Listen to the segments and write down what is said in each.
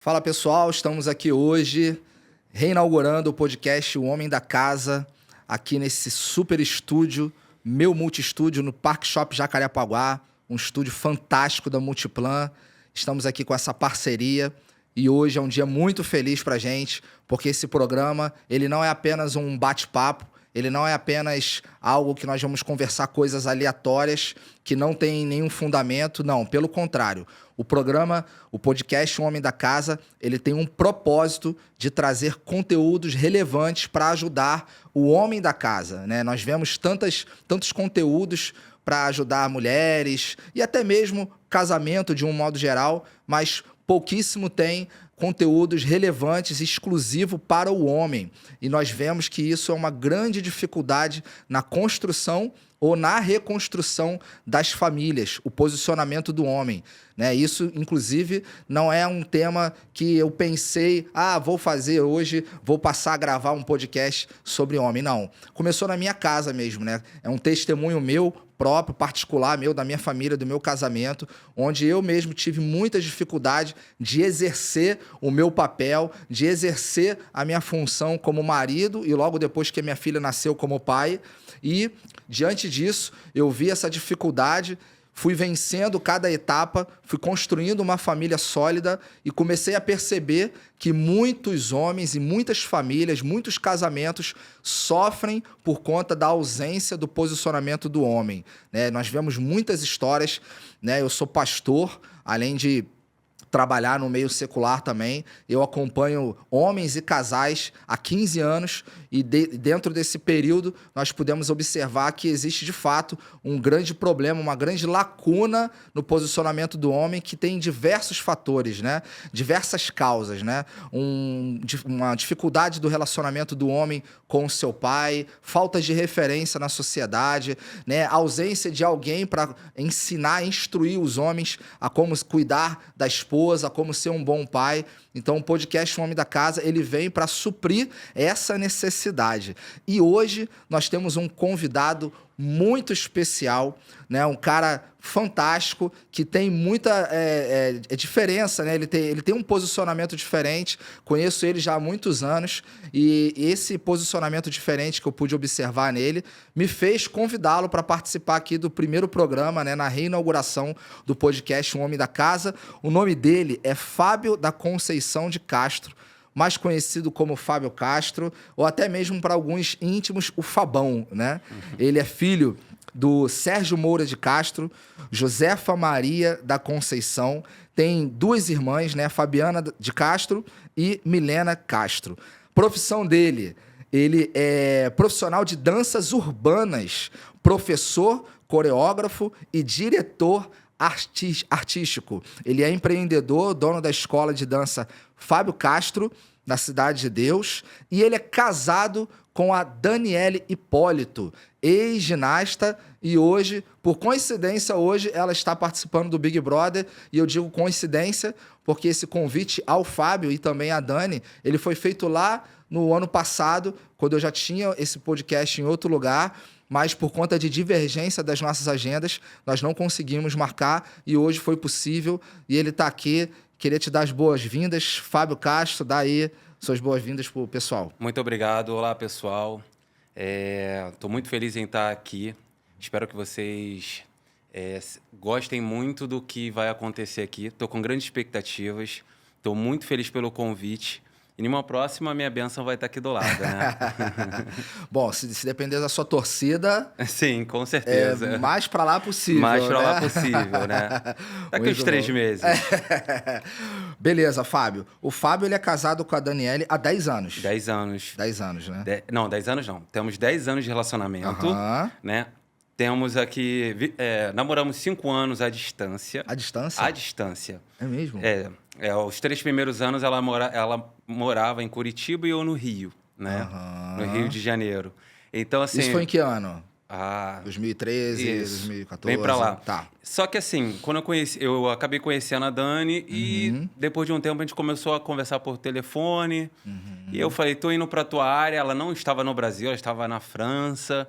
Fala pessoal, estamos aqui hoje reinaugurando o podcast O Homem da Casa, aqui nesse super estúdio, meu multi-estúdio no Parque Shop Jacarepaguá, um estúdio fantástico da Multiplan. Estamos aqui com essa parceria e hoje é um dia muito feliz pra gente, porque esse programa ele não é apenas um bate-papo, ele não é apenas algo que nós vamos conversar coisas aleatórias que não tem nenhum fundamento, não, pelo contrário. O programa, o podcast O Homem da Casa, ele tem um propósito de trazer conteúdos relevantes para ajudar o homem da casa, né? Nós vemos tantos conteúdos para ajudar mulheres e até mesmo casamento de um modo geral, mas pouquíssimo tem conteúdos relevantes, exclusivos para o homem. E nós vemos que isso é uma grande dificuldade na construção ou na reconstrução das famílias, o posicionamento do homem, né? Isso, inclusive, não é um tema que eu pensei, vou fazer hoje, vou passar a gravar um podcast sobre homem. Não, começou na minha casa mesmo, né? É um testemunho meu, próprio, particular meu, da minha família, do meu casamento, onde eu mesmo tive muita dificuldade de exercer o meu papel, de exercer a minha função como marido e logo depois que a minha filha nasceu como pai. E, diante disso, eu vi essa dificuldade, fui vencendo cada etapa, fui construindo uma família sólida e comecei a perceber que muitos homens e muitas famílias, muitos casamentos sofrem por conta da ausência do posicionamento do homem, né? Nós vemos muitas histórias, né? Eu sou pastor, além de trabalhar no meio secular também. Eu acompanho homens e casais há 15 anos e dentro desse período nós pudemos observar que existe de fato um grande problema, uma grande lacuna no posicionamento do homem que tem diversos fatores, né? Diversas causas, né? Uma dificuldade do relacionamento do homem com o seu pai, falta de referência na sociedade, né? Ausência de alguém para ensinar, instruir os homens a como cuidar da esposa, a como ser um bom pai. Então, o podcast O Homem da Casa, ele vem para suprir essa necessidade. E hoje nós temos um convidado muito especial, né? Um cara fantástico, que tem muita diferença, né? Ele tem um posicionamento diferente, conheço ele já há muitos anos, e esse posicionamento diferente que eu pude observar nele me fez convidá-lo para participar aqui do primeiro programa, né? Na reinauguração do podcast O Homem da Casa. O nome dele é Fábio da Conceição de Castro, mais conhecido como Fábio Castro, ou até mesmo para alguns íntimos, o Fabão, né? Ele é filho do Sérgio Moura de Castro, Josefa Maria da Conceição, tem duas irmãs, né? Fabiana de Castro e Milena Castro. Profissão dele, ele é profissional de danças urbanas, professor, coreógrafo e diretor artístico. Ele é empreendedor, dono da escola de dança Fábio Castro, na Cidade de Deus, e ele é casado com a Daniele Hipólito, ex-ginasta, e hoje, por coincidência, hoje ela está participando do Big Brother, e eu digo coincidência porque esse convite ao Fábio e também à Dani, ele foi feito lá no ano passado, quando eu já tinha esse podcast em outro lugar, mas por conta de divergência das nossas agendas, nós não conseguimos marcar e hoje foi possível e ele está aqui. Queria te dar as boas-vindas. Fábio Castro, dá aí suas boas-vindas pro pessoal. Muito obrigado. Olá, pessoal. Estou muito feliz em estar aqui. Espero que vocês gostem muito do que vai acontecer aqui. Estou com grandes expectativas. Estou muito feliz pelo convite. E numa próxima, minha bênção vai estar aqui do lado, né? Bom, se depender da sua torcida... Sim, com certeza. Mais para lá possível, Mais para né? lá possível, né? Daqui uns 3 meses. Beleza, Fábio. O Fábio, ele é casado com a Daniele há 10 anos. 10 anos. 10 anos, né? 10 anos não. Temos 10 anos de relacionamento, né? Temos aqui... namoramos 5 anos à distância. À distância? À distância. É mesmo? Os 3 primeiros anos ela morava em Curitiba e eu no Rio, né? No Rio de Janeiro. Então, assim... Isso foi em que ano? 2013, isso. 2014? Bem pra lá. Tá. Só que assim, quando eu acabei conhecendo a Dani e depois de um tempo a gente começou a conversar por telefone. E eu falei, tô indo pra tua área. Ela não estava no Brasil, ela estava na França.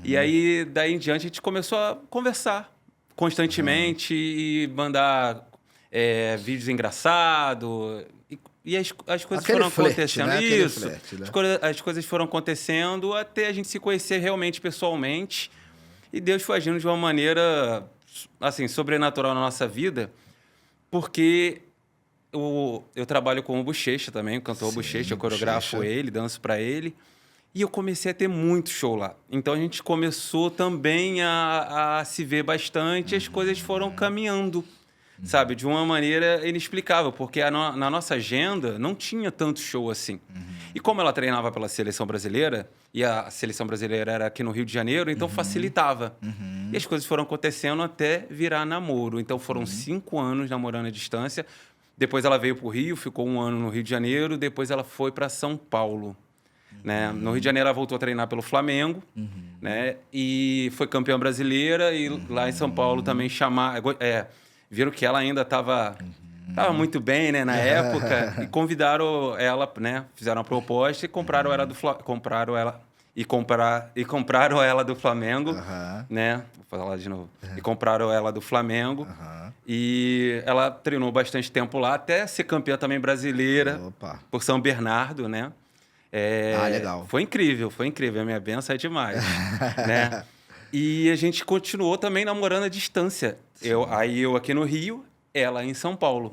E aí, daí em diante, a gente começou a conversar constantemente e mandar vídeos engraçados. E E as coisas Aquele foram flerte, acontecendo. né? Aquele Isso. flerte, né? As coisas foram acontecendo até a gente se conhecer realmente pessoalmente. E Deus foi agindo de uma maneira, assim, sobrenatural na nossa vida, porque eu trabalho com o Bochecha também, o cantor Sim, Bochecha, eu coreografo Bochecha. ele, danço para ele. E eu comecei a ter muito show lá. Então a gente começou também a se ver bastante, e as coisas foram caminhando, sabe? De uma maneira inexplicável, porque na nossa agenda não tinha tanto show assim. E como ela treinava pela seleção brasileira, e a seleção brasileira era aqui no Rio de Janeiro, então facilitava. E as coisas foram acontecendo até virar namoro. Então foram 5 anos namorando à distância. Depois ela veio para o Rio, ficou 1 ano no Rio de Janeiro, depois ela foi para São Paulo. Né? No Rio de Janeiro ela voltou a treinar pelo Flamengo, né? E foi campeã brasileira, e lá em São Paulo também viram que ela ainda estava muito bem, né, na época, e convidaram ela, né? Fizeram uma proposta e compraram ela compraram ela do Flamengo, né? Vou falar de novo. E compraram ela do Flamengo. E ela treinou bastante tempo lá, até ser campeã também brasileira. Opa. Por São Bernardo, né? Legal. Foi incrível. A minha benção é demais, né? E a gente continuou também namorando à distância. Aí eu aqui no Rio, ela em São Paulo.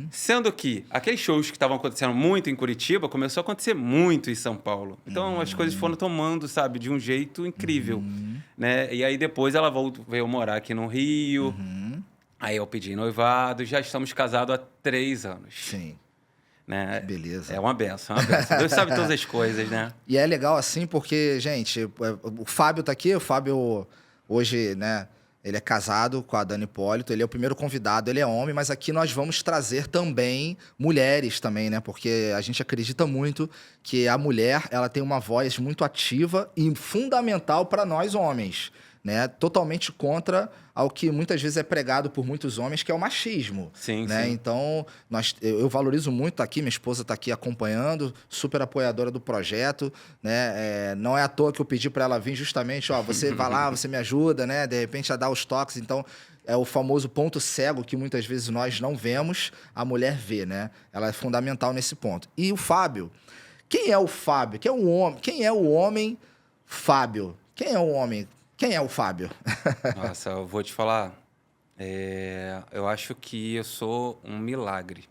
Sendo que aqueles shows que estavam acontecendo muito em Curitiba, começou a acontecer muito em São Paulo. Então as coisas foram tomando, sabe, de um jeito incrível, né? E aí depois ela veio morar aqui no Rio. Aí eu pedi noivado, já estamos casados há 3 anos. Sim. Né? Beleza. É uma benção, é uma benção. Deus sabe todas as coisas, né? E é legal assim porque, gente, o Fábio tá aqui, o Fábio hoje, né, ele é casado com a Dani Hipólito, ele é o primeiro convidado, ele é homem, mas aqui nós vamos trazer também mulheres também, né? Porque a gente acredita muito que a mulher, ela tem uma voz muito ativa e fundamental para nós homens, né? Totalmente contra ao que muitas vezes é pregado por muitos homens, que é o machismo. Sim, né? sim. Então, eu valorizo muito estar aqui, minha esposa está aqui acompanhando, super apoiadora do projeto, né? Não é à toa que eu pedi para ela vir justamente, você vai lá, você me ajuda, né? De repente a dar os toques, então é o famoso ponto cego que muitas vezes nós não vemos, a mulher vê, né? Ela é fundamental nesse ponto. E o Fábio, quem é o Fábio? Quem é o homem Fábio? Quem é o homem? Quem é o Fábio? Nossa, eu vou te falar. Eu acho que eu sou um milagre.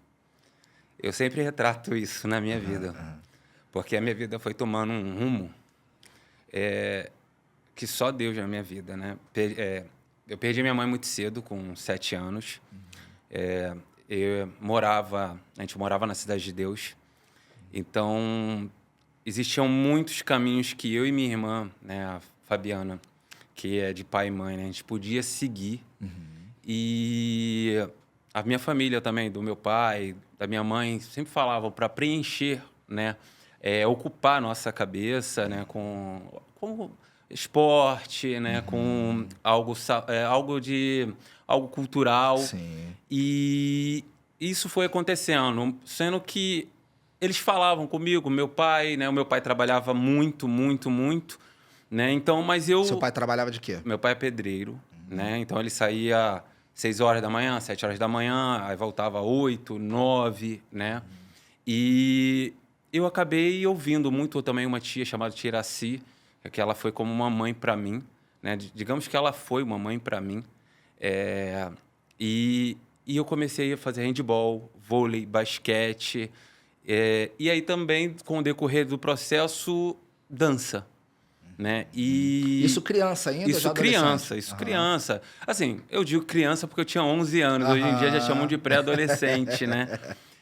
Eu sempre retrato isso na minha vida. Porque a minha vida foi tomando um rumo que só Deus na minha vida, né? Eu perdi minha mãe muito cedo, com 7 anos. A gente morava na Cidade de Deus. Então, existiam muitos caminhos que eu e minha irmã, né, a Fabiana, que é de pai e mãe, né? A gente podia seguir. E a minha família também, do meu pai, da minha mãe, sempre falavam para preencher, né? Ocupar a nossa cabeça, né? Com esporte, né? Com algo cultural. Sim. E isso foi acontecendo, sendo que eles falavam comigo, meu pai, né? O meu pai trabalhava muito, muito, muito, né? Então, mas eu... Seu pai trabalhava de quê? Meu pai é pedreiro, né? Então ele saía 6 horas da manhã, 7 horas da manhã, aí voltava 8, 9, né? E eu acabei ouvindo muito também uma tia chamada Tia Iraci, que ela foi como uma mãe para mim, né? Digamos que ela foi uma mãe para mim. E eu comecei a fazer handball, vôlei, basquete. E aí também, com o decorrer do processo, dança. Né? Isso criança ainda? Isso já criança, isso criança. Assim, eu digo criança porque eu tinha 11 anos, hoje em dia já chamam de pré-adolescente, né?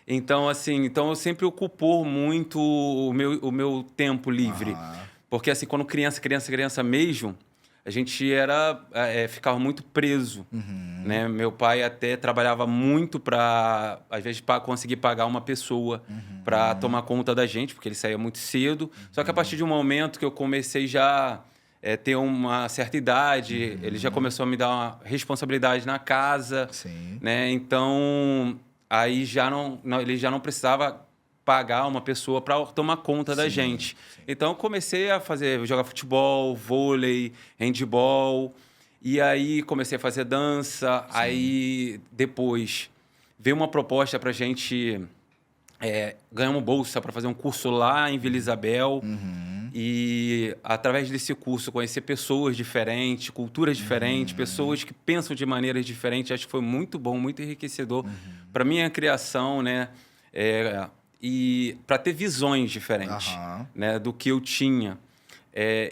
Então, assim, eu sempre ocupou muito o meu tempo livre. Porque, assim, quando criança mesmo, a gente ficava muito preso, né? Meu pai até trabalhava muito para, às vezes, conseguir pagar uma pessoa para tomar conta da gente, porque ele saía muito cedo. Só que a partir de um momento que eu comecei já ter uma certa idade, ele já começou a me dar uma responsabilidade na casa, Sim. né? Então, aí ele já não precisava pagar uma pessoa para tomar conta da gente. Sim. Então, eu comecei a jogar futebol, vôlei, handball, e aí comecei a fazer dança. Sim. Aí, depois, veio uma proposta para a gente ganhamos bolsa para fazer um curso lá em Vila Isabel. E, através desse curso, conhecer pessoas diferentes, culturas diferentes, pessoas que pensam de maneiras diferentes. Acho que foi muito bom, muito enriquecedor para minha criação, né? E para ter visões diferentes, né? Do que eu tinha.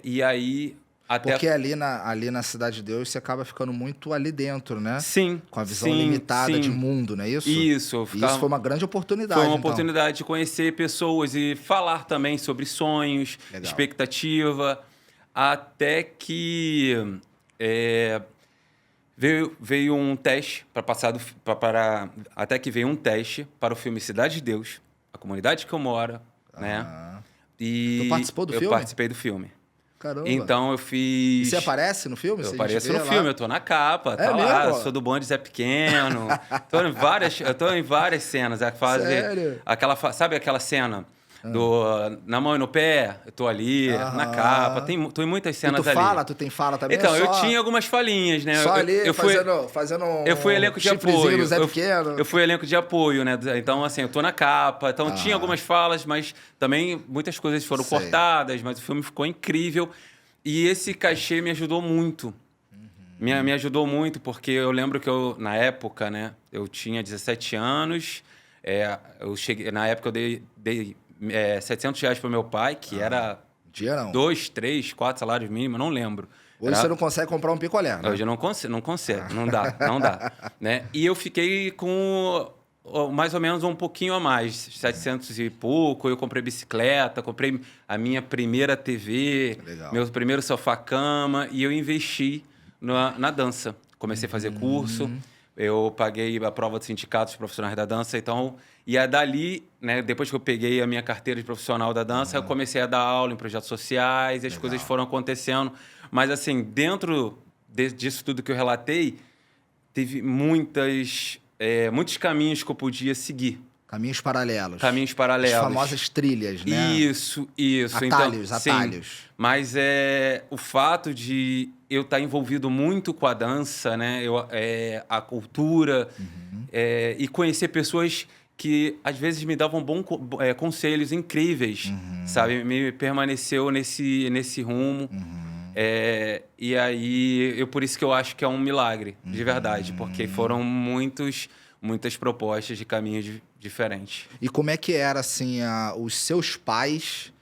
E aí... Porque ali na Cidade de Deus você acaba ficando muito ali dentro, né? Sim. Com a visão limitada de mundo, não é isso? Isso. Isso foi uma grande oportunidade. Foi uma oportunidade de conhecer pessoas e falar também sobre sonhos, expectativa, até que veio um teste até que veio um teste para o filme Cidade de Deus, a comunidade que eu moro, né? E tu participou do filme? Eu participei do filme. Caramba. Então eu fiz... E você aparece no filme? Eu apareço no filme, eu tô na capa, tá mesmo? lá, sou do bonde Zé Pequeno. Eu tô em várias cenas. Sério? Sabe aquela cena do Na Mão e no Pé? Eu tô ali, na capa. Tô em muitas cenas ali. Tu tem fala também? Então, eu tinha algumas falinhas, né? Só ali, fazendo eu fui elenco de apoio. No Zé Pequeno. Eu fui elenco de apoio, né? Então, assim, eu tô na capa. Então, tinha algumas falas, mas também muitas coisas foram cortadas, mas o filme ficou incrível. E esse cachê me ajudou muito. Me ajudou muito, porque eu lembro que na época, né? Eu tinha 17 anos. Na época, eu dei R$700 para meu pai, que era... Dia não. 2, 3, 4 salários mínimos, não lembro. Hoje você não consegue comprar um picolé, né? Hoje eu não consigo, não dá, né? E eu fiquei com mais ou menos um pouquinho a mais, 700 e pouco. Eu comprei bicicleta, comprei a minha primeira TV, meu primeiro sofá-cama, e eu investi na dança. Comecei a fazer curso, eu paguei a prova dos sindicatos profissionais da dança, então... E dali, né, depois que eu peguei a minha carteira de profissional da dança, eu comecei a dar aula em projetos sociais, e as coisas foram acontecendo. Mas, assim, dentro disso tudo que eu relatei, teve muitos caminhos que eu podia seguir. Caminhos paralelos. Caminhos paralelos. As famosas trilhas, né? Isso. Atalhos. Sim. Mas o fato de eu estar envolvido muito com a dança, né? A cultura, e conhecer pessoas que às vezes me davam conselhos incríveis, sabe? Me permaneceu nesse rumo. E aí, por isso que eu acho que é um milagre, de verdade, porque foram muitas propostas de caminhos diferentes. E como é que era, assim, os seus pais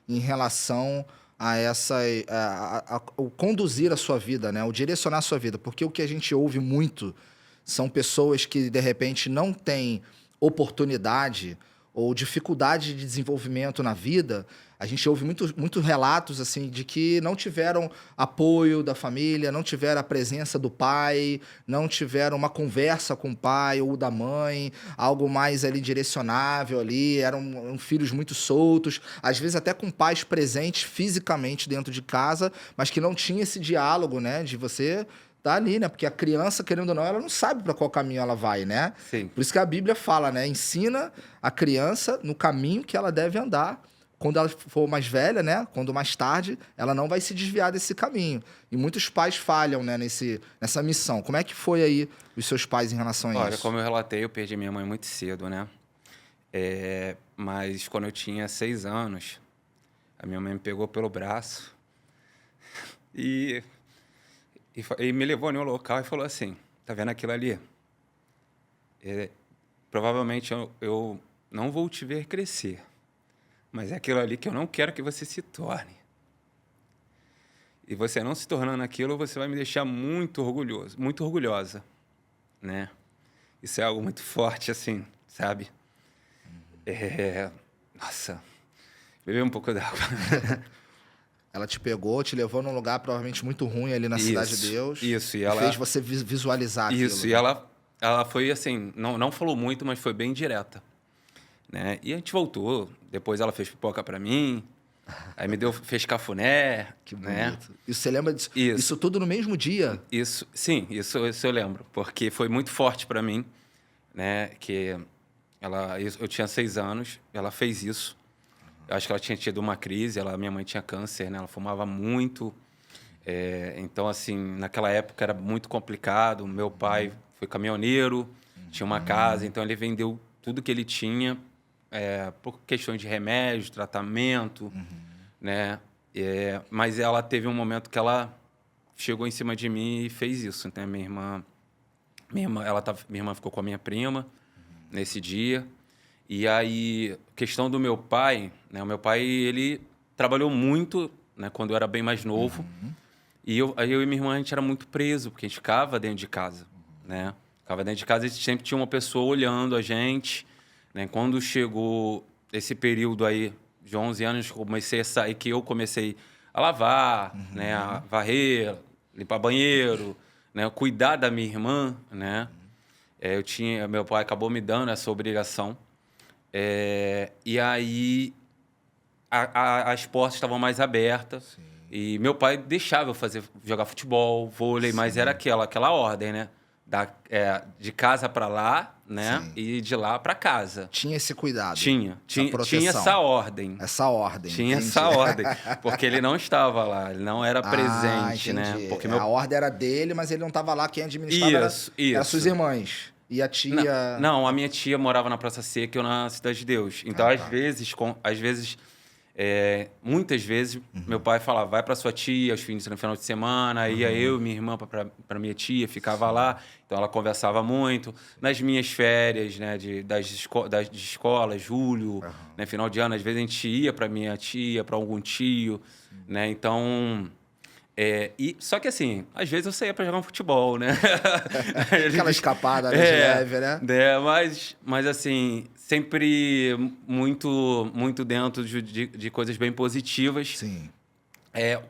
em relação a o conduzir a sua vida, né? O direcionar a sua vida? Porque o que a gente ouve muito são pessoas que, de repente, não têm oportunidade ou dificuldade de desenvolvimento na vida. A gente ouve muitos relatos assim de que não tiveram apoio da família, não tiveram a presença do pai, não tiveram uma conversa com o pai ou da mãe, algo mais ali direcionável ali, eram filhos muito soltos, às vezes até com pais presentes fisicamente dentro de casa, mas que não tinha esse diálogo, né, de você tá ali, né? Porque a criança, querendo ou não, ela não sabe para qual caminho ela vai, né? Sim. Por isso que a Bíblia fala, né? Ensina a criança no caminho que ela deve andar. Quando ela for mais velha, né? Quando mais tarde, ela não vai se desviar desse caminho. E muitos pais falham, né? Nessa missão. Como é que foi aí os seus pais em relação a isso? Olha, como eu relatei, eu perdi minha mãe muito cedo, né? Mas quando eu tinha 6 anos, a minha mãe me pegou pelo braço e me levou em um local e falou assim, tá vendo aquilo ali? Provavelmente eu não vou te ver crescer, mas é aquilo ali que eu não quero que você se torne. E você não se tornando aquilo, você vai me deixar muito orgulhoso, muito orgulhosa, né? Isso é algo muito forte, assim, sabe? Nossa, beber um pouco d'água. Ela te pegou, te levou num lugar provavelmente muito ruim ali na Cidade de Deus. Isso, e ela fez você visualizar aquilo. Isso, e ela foi assim, não falou muito, mas foi bem direta, né? E a gente voltou, depois ela fez pipoca pra mim, aí fez cafuné, que bonito. Né? E você lembra disso? Isso tudo no mesmo dia? Isso eu lembro, porque foi muito forte pra mim, né? Que eu tinha 6 anos, ela fez isso. Eu acho que ela tinha tido uma crise, minha mãe tinha câncer, né? Ela fumava muito. Então, assim, naquela época era muito complicado. Meu pai foi caminhoneiro, tinha uma casa, então ele vendeu tudo que ele tinha por questões de remédio, tratamento, né? Mas ela teve um momento que ela chegou em cima de mim e fez isso, né? Minha irmã ficou com a minha prima nesse dia. E aí, questão do meu pai, né? O meu pai, ele trabalhou muito, né? Quando eu era bem mais novo. E eu e minha irmã, a gente era muito preso, porque a gente ficava dentro de casa, né? Ficava dentro de casa e sempre tinha uma pessoa olhando a gente, né? Quando chegou esse período aí, de 11 anos, comecei a sair, que eu comecei a lavar, né? A varrer, limpar banheiro, né? Cuidar da minha irmã, né? Meu pai acabou me dando essa obrigação. E aí as portas estavam mais abertas. Sim. E meu pai deixava eu jogar futebol, vôlei, mas era aquela ordem, né? De casa para lá, né? Sim. E de lá para casa. Tinha esse cuidado. Tinha proteção. essa ordem. Essa ordem. Tinha entendi. essa ordem. Porque ele não estava lá, ele não era presente, entendi. né? Porque A ordem era dele, mas ele não estava lá. Quem administrava era suas irmãs. E a tia... Não, a minha tia morava na Praça Seca e eu na Cidade de Deus. Então, muitas vezes, meu pai falava, vai para sua tia no final de semana, ia eu e minha irmã para minha tia, ficava lá. Então, ela conversava muito. Nas minhas férias, né, de escola, julho, né, final de ano, às vezes a gente ia para minha tia, para algum tio, né? Então... só que assim, às vezes eu saía para jogar um futebol, né? Aquela escapada, né, de leve, né? Mas assim, sempre muito dentro de coisas bem positivas. Sim.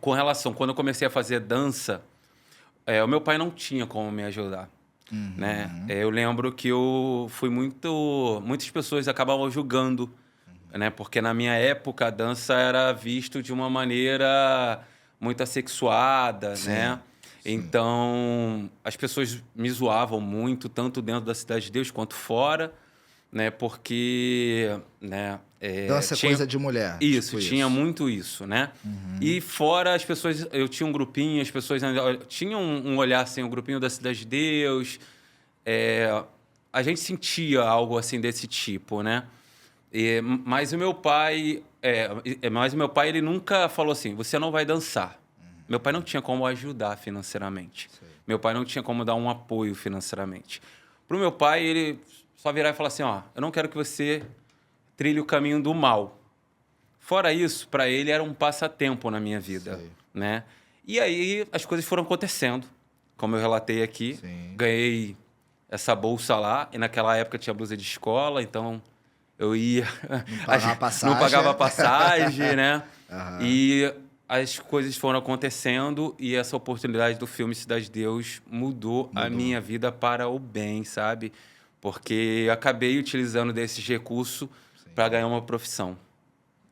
Com relação, quando eu comecei a fazer dança, o meu pai não tinha como me ajudar. Né? Eu lembro que muitas pessoas acabavam julgando, né? Porque na minha época a dança era visto de uma maneira muito assexuada, né? Sim. Então, as pessoas me zoavam muito, tanto dentro da Cidade de Deus quanto fora, né? Porque, né? Dança é coisa de mulher. Isso, tinha muito isso, né? E fora as pessoas... Eu tinha um grupinho, as pessoas tinham um olhar assim, o grupinho da Cidade de Deus. A gente sentia algo assim desse tipo, né? Mas o meu pai... ele nunca falou assim, você não vai dançar. Meu pai não tinha como ajudar financeiramente. Sei. Meu pai não tinha como dar um apoio financeiramente. Para o meu pai, ele só virar e falar assim, eu não quero que você trilhe o caminho do mal. Fora isso, para ele era um passatempo na minha vida. Sei. Né? E aí as coisas foram acontecendo, como eu relatei aqui. Sim. Ganhei essa bolsa lá, e naquela época tinha blusa de escola, então... Eu ia... Não pagava passagem, né? E as coisas foram acontecendo e essa oportunidade do filme Cidade de Deus mudou a minha vida para o bem, sabe? Porque eu acabei utilizando desses recursos para ganhar uma profissão,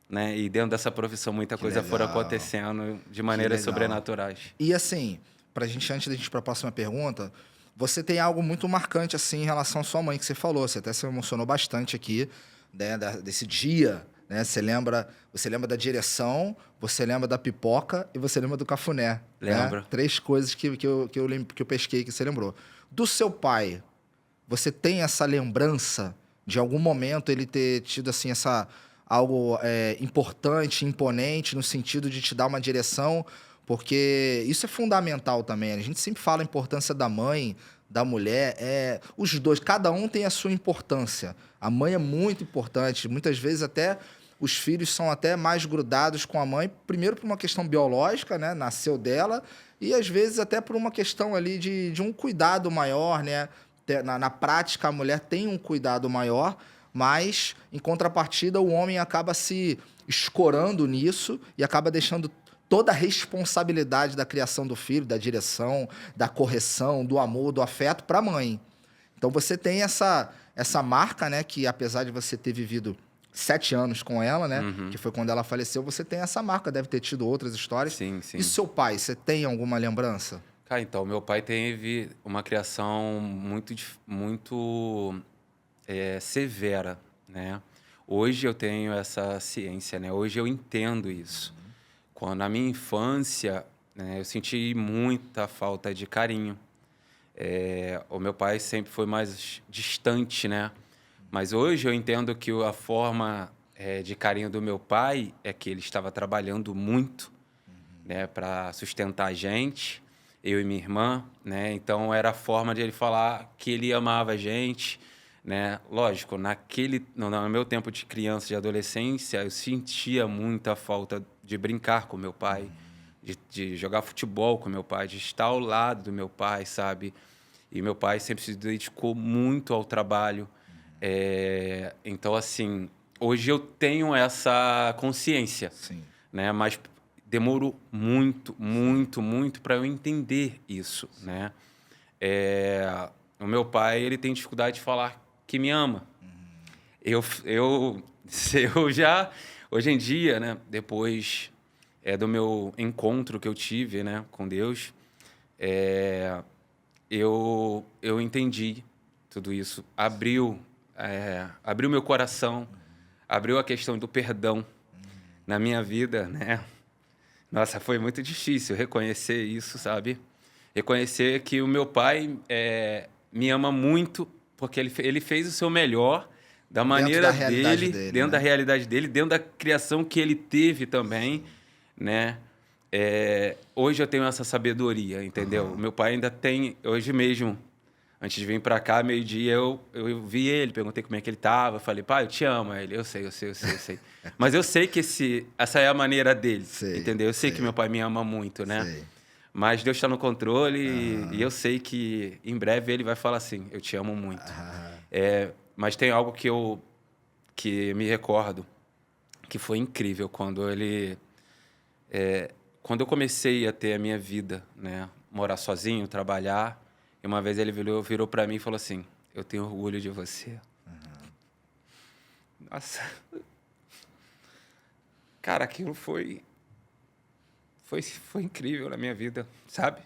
né? E dentro dessa profissão muita coisa foi acontecendo de maneiras sobrenaturais. E assim, antes da gente ir para a próxima pergunta... Você tem algo muito marcante assim em relação à sua mãe, que você falou. Você até se emocionou bastante aqui, né, desse dia. Né? Você lembra da direção, você lembra da pipoca e você lembra do cafuné. Lembro. Né? 3 coisas que eu pesquei que você lembrou. Do seu pai, você tem essa lembrança de algum momento ele ter tido assim, algo importante, imponente, no sentido de te dar uma direção... Porque isso é fundamental também. A gente sempre fala a importância da mãe, da mulher. Os dois, cada um tem a sua importância. A mãe é muito importante. Muitas vezes até os filhos são até mais grudados com a mãe. Primeiro por uma questão biológica, né? Nasceu dela. E às vezes até por uma questão ali de um cuidado maior, né? Na prática, a mulher tem um cuidado maior. Mas, em contrapartida, o homem acaba se escorando nisso e acaba deixando... toda a responsabilidade da criação do filho, da direção, da correção, do amor, do afeto para a mãe. Então você tem essa marca, né, que apesar de você ter vivido 7 anos com ela, né, que foi quando ela faleceu, você tem essa marca, deve ter tido outras histórias. Sim, sim. E seu pai, você tem alguma lembrança? Cara, então, meu pai teve uma criação muito severa, né? Hoje eu tenho essa ciência, né? Hoje eu entendo isso. Quando na minha infância, né, eu senti muita falta de carinho. O meu pai sempre foi mais distante, né? Mas hoje eu entendo que a forma de carinho do meu pai é que ele estava trabalhando muito, né, para sustentar a gente, eu e minha irmã, né? Então era a forma de ele falar que ele amava a gente, né? Lógico, no meu tempo de criança, de adolescência, eu sentia muita falta de brincar com meu pai, de jogar futebol com meu pai, de estar ao lado do meu pai, sabe? E meu pai sempre se dedicou muito ao trabalho. Então, assim, hoje eu tenho essa consciência, Sim. né? Mas demorou muito, muito, muito para eu entender isso, né? O meu pai, ele tem dificuldade de falar que me ama. Eu, eu já, hoje em dia, né? Depois do meu encontro que eu tive, né, com Deus, eu entendi tudo isso. Abriu meu coração, abriu a questão do perdão na minha vida, né? Nossa, foi muito difícil reconhecer isso, sabe? Reconhecer que o meu pai me ama muito porque ele fez o seu melhor da Dentro da maneira realidade dele, dele, dentro da né? realidade dele, dentro da criação que ele teve também, né? Hoje eu tenho essa sabedoria, entendeu? O meu pai ainda tem, hoje mesmo, antes de vir para cá, meio-dia, eu vi ele, perguntei como é que ele tava, falei, pai, eu te amo. Aí ele, eu sei. Mas eu sei que essa é a maneira dele, Sei, entendeu? Eu sei que sei, meu pai me ama muito, né? sei. Mas Deus está no controle e eu sei que em breve ele vai falar assim, eu te amo muito. Mas tem algo que me recordo, que foi incrível, quando eu comecei a ter a minha vida, né? Morar sozinho, trabalhar, e uma vez ele virou para mim e falou assim, eu tenho orgulho de você. Nossa. Cara, aquilo foi incrível na minha vida, sabe?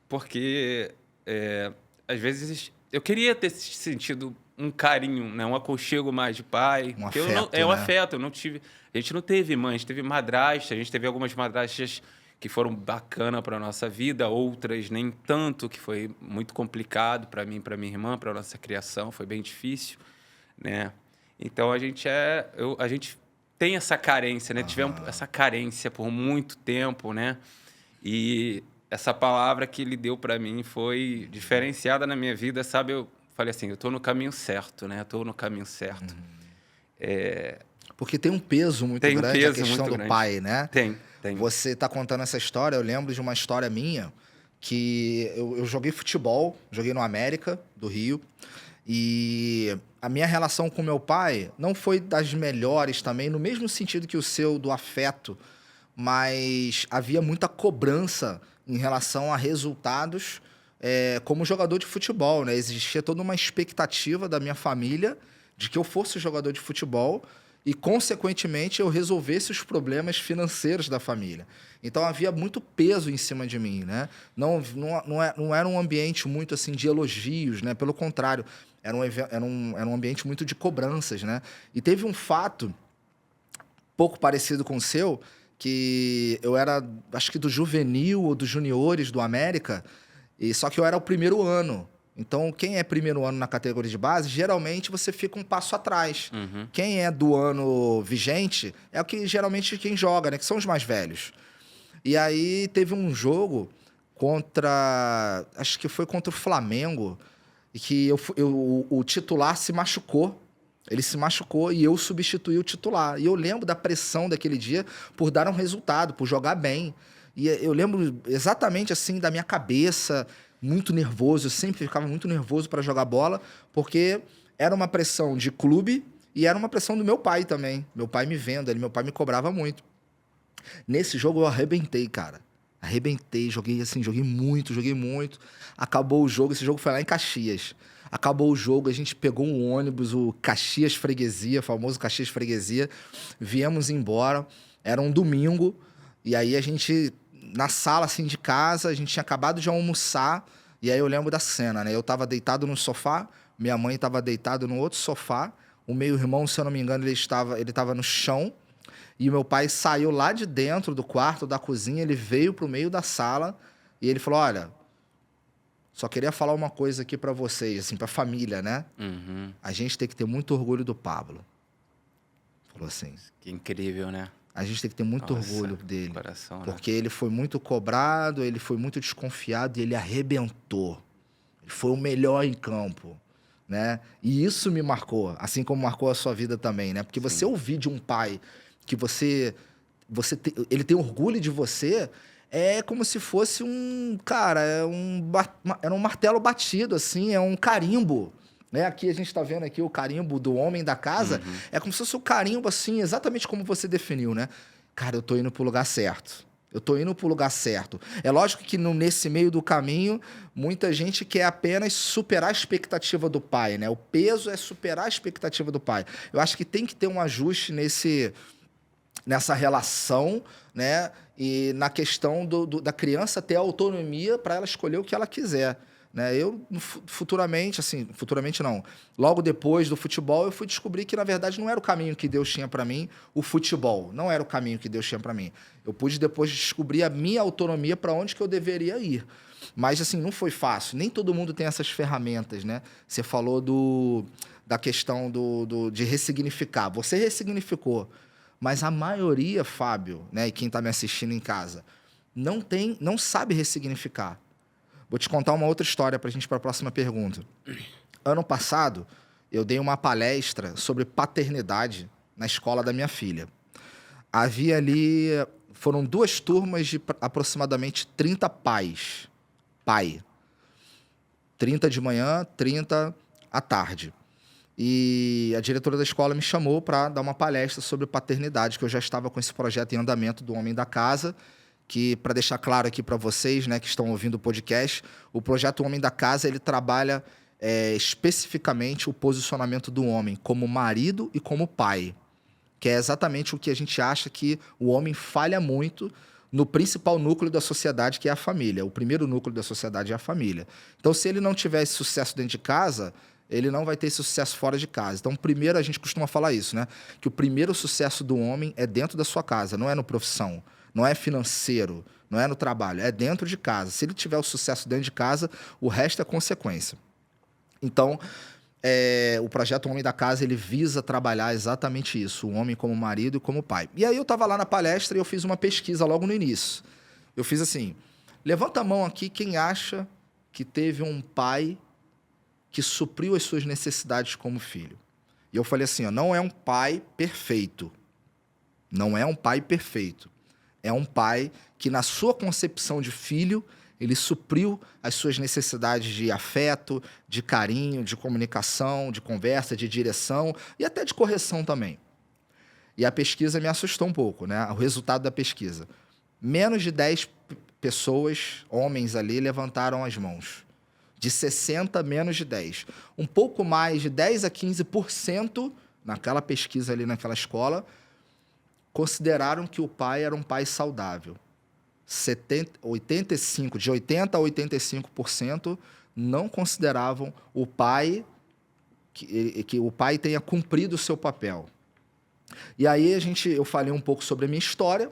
Porque, às vezes, eu queria ter sentido um carinho, né? Um aconchego mais de pai. Um Porque afeto, um né? afeto, eu não tive... A gente não teve mãe, a gente teve madrasta, a gente teve algumas madrastas que foram bacana para nossa vida, outras nem tanto, que foi muito complicado para mim, para minha irmã, para nossa criação, foi bem difícil, né? Então a gente tem essa carência, né? Tivemos essa carência por muito tempo, né? E essa palavra que ele deu para mim foi diferenciada na minha vida, sabe? Eu falei assim, eu tô no caminho certo, né? Eu tô no caminho certo. Porque tem um peso muito Tem um grande a peso questão muito do grande. pai, né? Tem. Você tá contando essa história, eu lembro de uma história minha que eu joguei futebol, joguei no América do Rio, e a minha relação com meu pai não foi das melhores também, no mesmo sentido que o seu do afeto, mas havia muita cobrança em relação a resultados como jogador de futebol, né? Existia toda uma expectativa da minha família de que eu fosse jogador de futebol e, consequentemente, eu resolvesse os problemas financeiros da família. Então, havia muito peso em cima de mim, né? Não era um ambiente muito, assim, de elogios, né? Pelo contrário, era um ambiente muito de cobranças, né? E teve um fato pouco parecido com o seu, que eu era, acho que do juvenil ou dos juniores do América, só que eu era o primeiro ano. Então, quem é primeiro ano na categoria de base, geralmente você fica um passo atrás. Quem é do ano vigente é o que geralmente quem joga, né? Que são os mais velhos. E aí teve um jogo contra... Acho que foi contra o Flamengo, e que o titular se machucou. Ele se machucou e eu substituí o titular. E eu lembro da pressão daquele dia por dar um resultado, por jogar bem. E eu lembro exatamente assim da minha cabeça, muito nervoso. Eu sempre ficava muito nervoso para jogar bola, porque era uma pressão de clube e era uma pressão do meu pai também. Meu pai me vendo, meu pai me cobrava muito. Nesse jogo eu arrebentei, cara. Arrebentei, joguei muito. Acabou o jogo, esse jogo foi lá em Caxias. Acabou o jogo, a gente pegou um ônibus, o Caxias Freguesia, famoso Caxias Freguesia. Viemos embora, era um domingo, e aí a gente, na sala assim de casa, a gente tinha acabado de almoçar, e aí eu lembro da cena, né? Eu tava deitado no sofá, minha mãe tava deitada no outro sofá, o meio-irmão, se eu não me engano, ele tava no chão, e o meu pai saiu lá de dentro do quarto, da cozinha, ele veio pro meio da sala, e ele falou, olha... Só queria falar uma coisa aqui pra vocês, assim, pra família, né? Uhum. A gente tem que ter muito orgulho do Pablo. Falou assim. Que incrível, né? A gente tem que ter muito Nossa, orgulho dele. coração, né? Porque ele foi muito cobrado, ele foi muito desconfiado e ele arrebentou. Ele foi o melhor em campo, né? E isso me marcou, assim como marcou a sua vida também, né? Porque você ouvir de um pai que ele tem orgulho de você, é como se fosse cara, era um martelo batido, assim, é um carimbo. Né? Aqui a gente está vendo aqui o carimbo do homem da casa. É como se fosse o carimbo, assim, exatamente como você definiu, né? Cara, eu tô indo pro lugar certo. Eu tô indo pro lugar certo. É lógico que nesse meio do caminho, muita gente quer apenas superar a expectativa do pai, né? O peso é superar a expectativa do pai. Eu acho que tem que ter um ajuste nessa relação, né? E na questão da criança ter autonomia para ela escolher o que ela quiser. Né? Eu, futuramente não, logo depois do futebol, eu fui descobrir que, na verdade, não era o caminho que Deus tinha para mim, o futebol. Não era o caminho que Deus tinha para mim. Eu pude depois descobrir a minha autonomia para onde que eu deveria ir. Mas, assim, não foi fácil. Nem todo mundo tem essas ferramentas, né? Você falou da questão de ressignificar. Você ressignificou. Mas a maioria, Fábio, né, e quem está me assistindo em casa, não sabe ressignificar. Vou te contar uma outra história para a gente ir para a próxima pergunta. Ano passado, eu dei uma palestra sobre paternidade na escola da minha filha. Havia ali... Foram 2 turmas de aproximadamente 30 pais. Pai. 30 de manhã, 30 à tarde. E a diretora da escola me chamou para dar uma palestra sobre paternidade, que eu já estava com esse projeto em andamento do Homem da Casa, que, para deixar claro aqui para vocês, né, que estão ouvindo o podcast, o projeto Homem da Casa, ele trabalha especificamente o posicionamento do homem como marido e como pai, que é exatamente o que a gente acha que o homem falha muito no principal núcleo da sociedade, que é a família. O primeiro núcleo da sociedade é a família. Então, se ele não tiver esse sucesso dentro de casa, ele não vai ter esse sucesso fora de casa. Então, primeiro, a gente costuma falar isso, né? Que o primeiro sucesso do homem é dentro da sua casa, não é no profissão. Não é financeiro, não é no trabalho, é dentro de casa. Se ele tiver o sucesso dentro de casa, o resto é consequência. Então, o projeto Homem da Casa, ele visa trabalhar exatamente isso, o homem como marido e como pai. E aí eu estava lá na palestra e eu fiz uma pesquisa logo no início. Eu fiz assim, levanta a mão aqui quem acha que teve um pai que supriu as suas necessidades como filho. E eu falei assim, ó, não é um pai perfeito. Não é um pai perfeito. É um pai que, na sua concepção de filho, ele supriu as suas necessidades de afeto, de carinho, de comunicação, de conversa, de direção e até de correção também. E a pesquisa me assustou um pouco, né? O resultado da pesquisa. Menos de 10 pessoas, homens ali, levantaram as mãos. De 60, menos de 10. Um pouco mais de 10 a 15% naquela pesquisa ali naquela escola consideraram que o pai era um pai saudável. De 80 a 85% não consideravam o pai que o pai tenha cumprido o seu papel. E aí eu falei um pouco sobre a minha história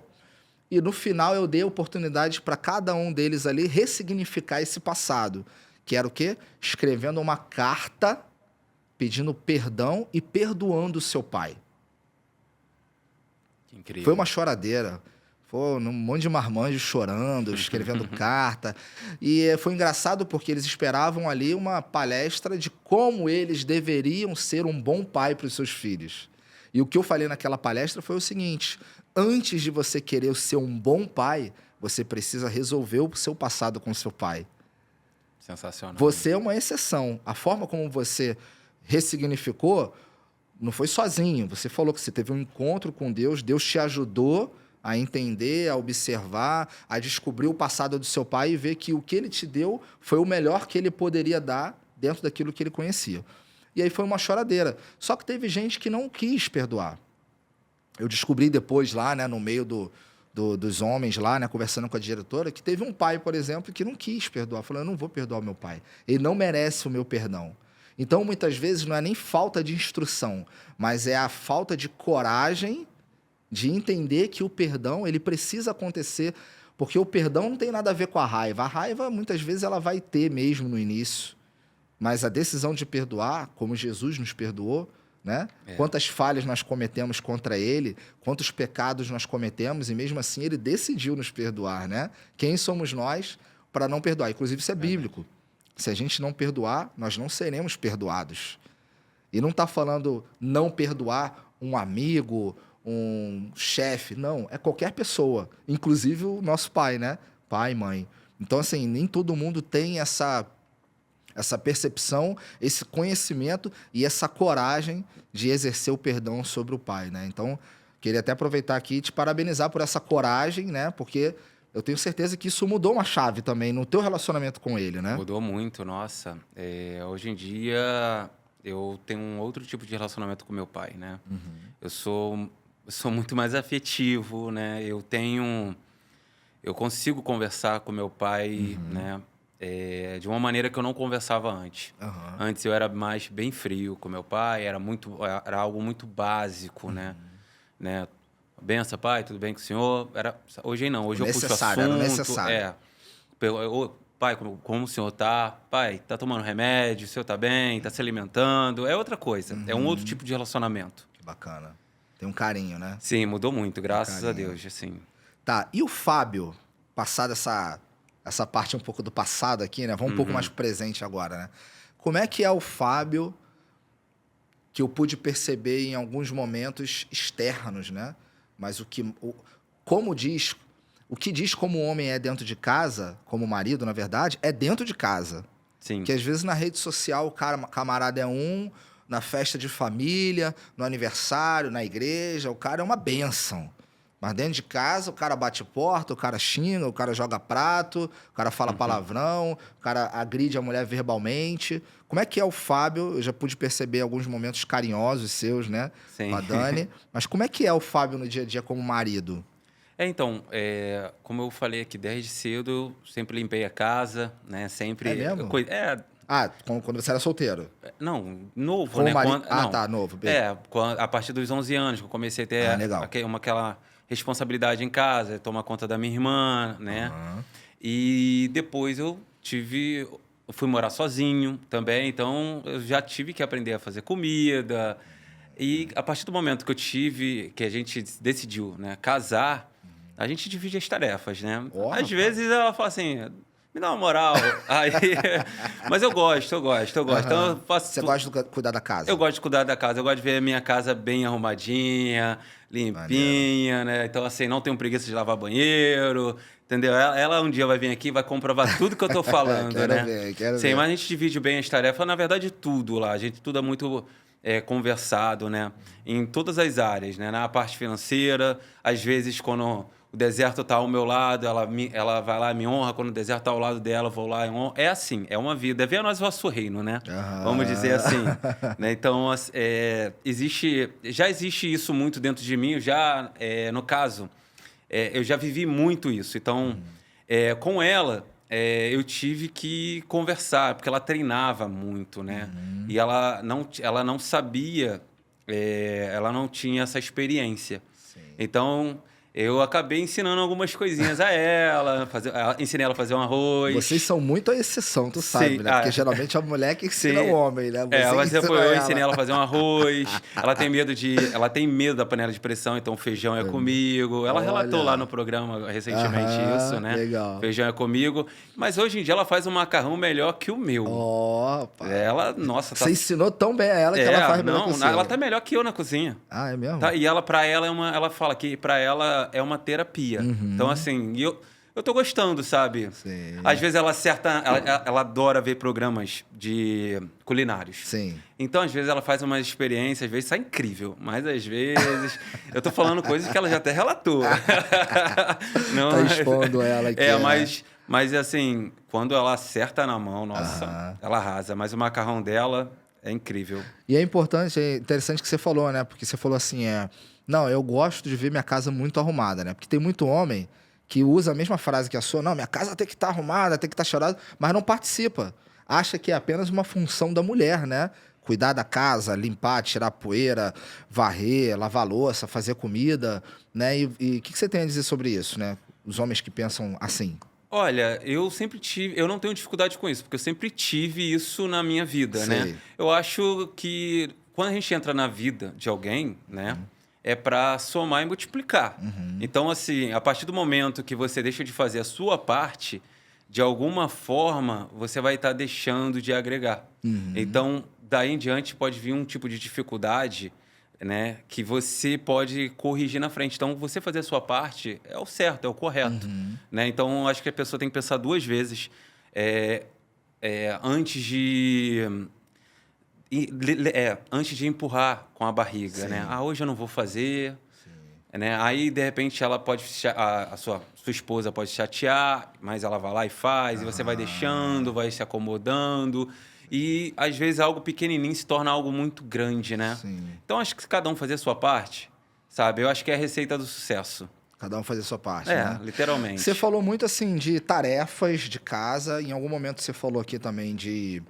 e no final eu dei a oportunidade para cada um deles ali ressignificar esse passado, que era o quê? Escrevendo uma carta pedindo perdão e perdoando o seu pai. Incrível. Foi uma choradeira. Foi um monte de marmanjos chorando, escrevendo carta. E foi engraçado porque eles esperavam ali uma palestra de como eles deveriam ser um bom pai para os seus filhos. E o que eu falei naquela palestra foi o seguinte: antes de você querer ser um bom pai, você precisa resolver o seu passado com o seu pai. Sensacional. Você é uma exceção. A forma como você ressignificou não foi sozinho. Você falou que você teve um encontro com Deus, Deus te ajudou a entender, a observar, a descobrir o passado do seu pai e ver que o que ele te deu foi o melhor que ele poderia dar dentro daquilo que ele conhecia. E aí foi uma choradeira. Só que teve gente que não quis perdoar. Eu descobri depois lá, né, no meio dos homens lá, né, conversando com a diretora, que teve um pai, por exemplo, que não quis perdoar. Falou, eu não vou perdoar o meu pai. Ele não merece o meu perdão. Então, muitas vezes, não é nem falta de instrução, mas é a falta de coragem de entender que o perdão, ele precisa acontecer, porque o perdão não tem nada a ver com a raiva. A raiva, muitas vezes, ela vai ter mesmo no início, mas a decisão de perdoar, como Jesus nos perdoou, né? Quantas falhas nós cometemos contra ele, quantos pecados nós cometemos, e mesmo assim ele decidiu nos perdoar, né? Quem somos nós para não perdoar? Inclusive, isso é bíblico. Se a gente não perdoar, nós não seremos perdoados. E não está falando não perdoar um amigo, um chefe. Não, é qualquer pessoa. Inclusive o nosso pai, né? Pai, mãe. Então, assim, nem todo mundo tem essa percepção, esse conhecimento e essa coragem de exercer o perdão sobre o pai, né? Então, queria até aproveitar aqui e te parabenizar por essa coragem, né? Porque eu tenho certeza que isso mudou uma chave também no teu relacionamento com ele, né? Mudou muito, nossa. Hoje em dia, eu tenho um outro tipo de relacionamento com meu pai, né? Eu sou muito mais afetivo, né? Eu consigo conversar com meu pai, né? De uma maneira que eu não conversava antes. Antes eu era mais bem frio com meu pai, era algo muito básico, né? Benção, pai, tudo bem com o senhor? Hoje não, hoje eu puxo assunto. Era necessário. Pai, como o senhor tá? Pai, tá tomando remédio? O senhor tá bem? Tá se alimentando? É outra coisa, é um outro tipo de relacionamento. Que bacana. Tem um carinho, né? Sim, mudou muito, graças a Deus, assim. Tá, e o Fábio, passado essa parte um pouco do passado aqui, né? Vamos um pouco mais pro presente agora, né? Como é que é o Fábio que eu pude perceber em alguns momentos externos, né? Mas o que diz como homem é dentro de casa, como marido, na verdade, é dentro de casa. Sim. Que às vezes na rede social o camarada é na festa de família, no aniversário, na igreja, o cara é uma bênção. Mas dentro de casa, o cara bate porta, o cara xinga, o cara joga prato, o cara fala palavrão, o cara agride a mulher verbalmente. Como é que é o Fábio? Eu já pude perceber alguns momentos carinhosos seus, né? Sim. Com a Dani. Mas como é que é o Fábio no dia a dia como marido? Então, como eu falei aqui desde cedo, eu sempre limpei a casa, né? Sempre... É mesmo? Quando você era solteiro? Não, novo, Com né? o marido... tá, novo. A partir dos 11 anos que eu comecei a ter aquela responsabilidade em casa, tomar conta da minha irmã, né? E depois eu fui morar sozinho também, então eu já tive que aprender a fazer comida. E a partir do momento que a gente decidiu, né, casar, a gente divide as tarefas, né? Às vezes ela fala assim, me dá uma moral. Mas eu gosto. Então eu faço Você gosta de cuidar da casa? Eu gosto de cuidar da casa. Eu gosto de ver a minha casa bem arrumadinha, limpinha, né? Então, assim, não tenho preguiça de lavar banheiro, entendeu? Ela um dia vai vir aqui e vai comprovar tudo que eu tô falando, Quero Sim, ver. mas a gente divide bem as tarefas. Na verdade, tudo lá. Tudo é muito conversado, né? Em todas as áreas, né? Na parte financeira, às vezes, quando o deserto está ao meu lado, ela vai lá e me honra. Quando o deserto está ao lado dela, eu vou lá e honro. É assim, é uma vida. Venha a nós vosso reino, né? Vamos dizer assim. Né? Então, já existe isso muito dentro de mim. No caso, eu já vivi muito isso. Então, com ela, eu tive que conversar, porque ela treinava muito, né? E ela não sabia, ela não tinha essa experiência. Sim. Então... eu acabei ensinando algumas coisinhas a ela, ensinei ela a fazer um arroz. Vocês são muito a exceção, tu sabe, né? Porque geralmente a mulher que ensina o homem, né? Eu ensinei ela a fazer um arroz. Ela tem medo da panela de pressão, então o feijão é comigo. Ela relatou lá no programa recentemente isso, né? Legal. Feijão é comigo. Mas hoje em dia ela faz um macarrão melhor que o meu. Nossa, Você ensinou tão bem a ela que ela faz melhor que você. Ela tá melhor que eu na cozinha. Ah, é mesmo? Tá? E ela fala que pra ela é uma terapia. Então, assim, eu tô gostando, sabe? Sim. Às vezes ela adora ver programas de culinários. Sim. Então, às vezes ela faz umas experiências, às vezes sai incrível, mas às vezes eu tô falando coisas que ela já até relatou. Não, tá expondo ela aqui. Mas assim, quando ela acerta na mão, nossa, ela arrasa. Mas o macarrão dela é incrível. E é interessante que você falou, né? Porque você falou assim, não, eu gosto de ver minha casa muito arrumada, né? Porque tem muito homem que usa a mesma frase que a sua, não, minha casa tem que estar arrumada, tem que estar cheirada, mas não participa. Acha que é apenas uma função da mulher, né? cuidar da casa, limpar, tirar poeira, varrer, lavar louça, fazer comida, né? E o que você tem a dizer sobre isso, né? Os homens que pensam assim. Olha, eu não tenho dificuldade com isso, porque eu sempre tive isso na minha vida, né? Sei. Eu acho que quando a gente entra na vida de alguém, né, é para somar e multiplicar. Então, assim, a partir do momento que você deixa de fazer a sua parte, de alguma forma, você vai estar deixando de agregar. Então, daí em diante pode vir um tipo de dificuldade, né, que você pode corrigir na frente. Então, você fazer a sua parte é o certo, é o correto, né? Então, acho que a pessoa tem que pensar duas vezes antes antes de empurrar com a barriga, Sim. né? Ah, hoje eu não vou fazer, né? Aí, de repente, ela pode a sua esposa pode chatear, mas ela vai lá e faz, e você vai deixando, vai se acomodando. E, às vezes, algo pequenininho se torna algo muito grande, né? Sim. Então, acho que se cada um fazer a sua parte, sabe? Eu acho que é a receita do sucesso. Cada um fazer a sua parte, É, né? literalmente. Você falou muito assim de tarefas de casa. Em algum momento você falou aqui também de...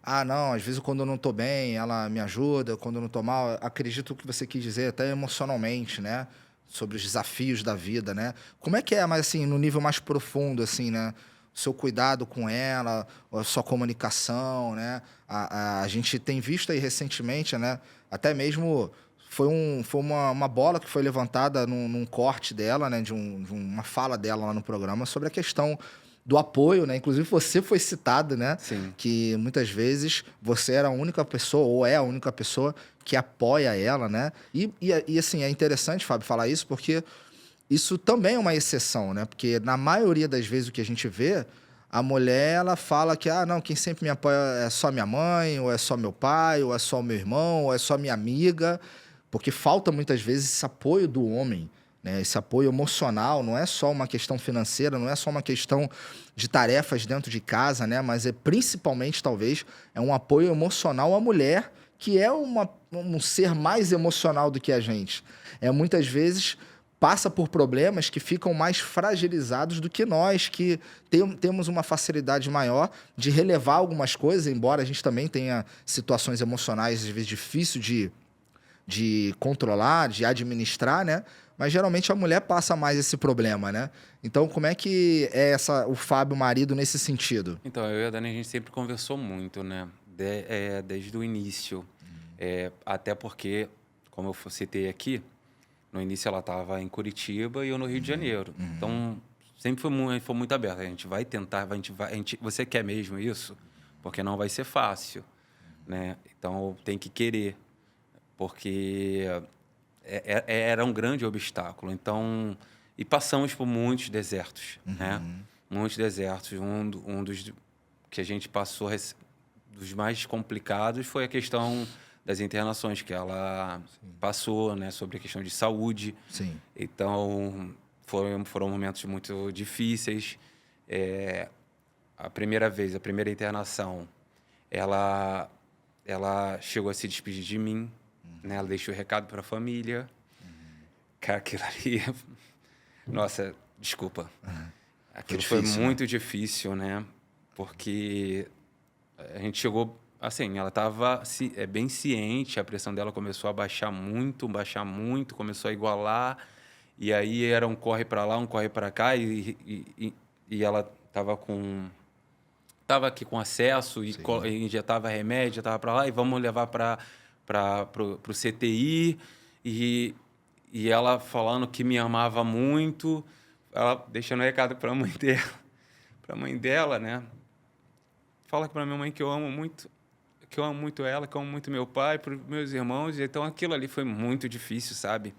Ah, não, às vezes quando eu não tô bem, ela me ajuda. Quando eu não tô mal, acredito que você quis dizer até emocionalmente, né? Sobre os desafios da vida, né? Como é que é, mas assim, no nível mais profundo, assim, né? O seu cuidado com ela, a sua comunicação, né? A gente tem visto aí recentemente, né? Até mesmo foi uma bola que foi levantada num corte dela, né? De uma fala dela lá no programa sobre a questão do apoio, né? Inclusive você foi citado, né? Sim. Que muitas vezes você era a única pessoa, ou é a única pessoa que apoia ela, né? E assim, é interessante, Fábio, falar isso, porque isso também é uma exceção, né? Porque na maioria das vezes o que a gente vê, a mulher, ela fala que, ah, não, quem sempre me apoia é só minha mãe, ou é só meu pai, ou é só meu irmão, ou é só minha amiga, porque falta muitas vezes esse apoio do homem, né? Esse apoio emocional, não é só uma questão financeira, não é só uma questão de tarefas dentro de casa, né? Mas é principalmente, talvez, é um apoio emocional à mulher, que é um ser mais emocional do que a gente. Muitas vezes passa por problemas que ficam mais fragilizados do que nós, que temos uma facilidade maior de relevar algumas coisas, embora a gente também tenha situações emocionais, às vezes, difíceis de controlar, de administrar, né? Mas geralmente a mulher passa mais esse problema, né? Então, como é que é o Fábio marido nesse sentido? Então, eu e a Dani, a gente sempre conversou muito, né? Desde o início. Até porque, como eu citei aqui, no início ela estava em Curitiba e eu no Rio de Janeiro. Então, sempre foi muito aberto. A gente vai tentar, você quer mesmo isso? Porque não vai ser fácil, né? Então, tem que querer, porque era um grande obstáculo. Então, e passamos por muitos desertos, né? Muitos desertos. Um dos que a gente passou, dos mais complicados, foi a questão das internações que ela passou, né? Sobre a questão de saúde. Sim. Então, foram momentos muito difíceis. A primeira internação, ela chegou a se despedir de mim, né? Ela deixou recado para a família. Cara, aquilo ali... Nossa, desculpa. Aquilo foi difícil, muito difícil, né? Porque a gente chegou... Assim, ela estava bem ciente, a pressão dela começou a baixar muito, começou a igualar. E aí era um corre para lá, um corre para cá. E ela estava aqui com acesso e injetava remédio, estava para lá e vamos levar para o CTI. E ela falando que me amava muito, ela deixando um recado para a mãe dela, né? Fala para minha mãe que eu amo muito ela, que eu amo muito meu pai, para os meus irmãos. Então aquilo ali foi muito difícil, sabe?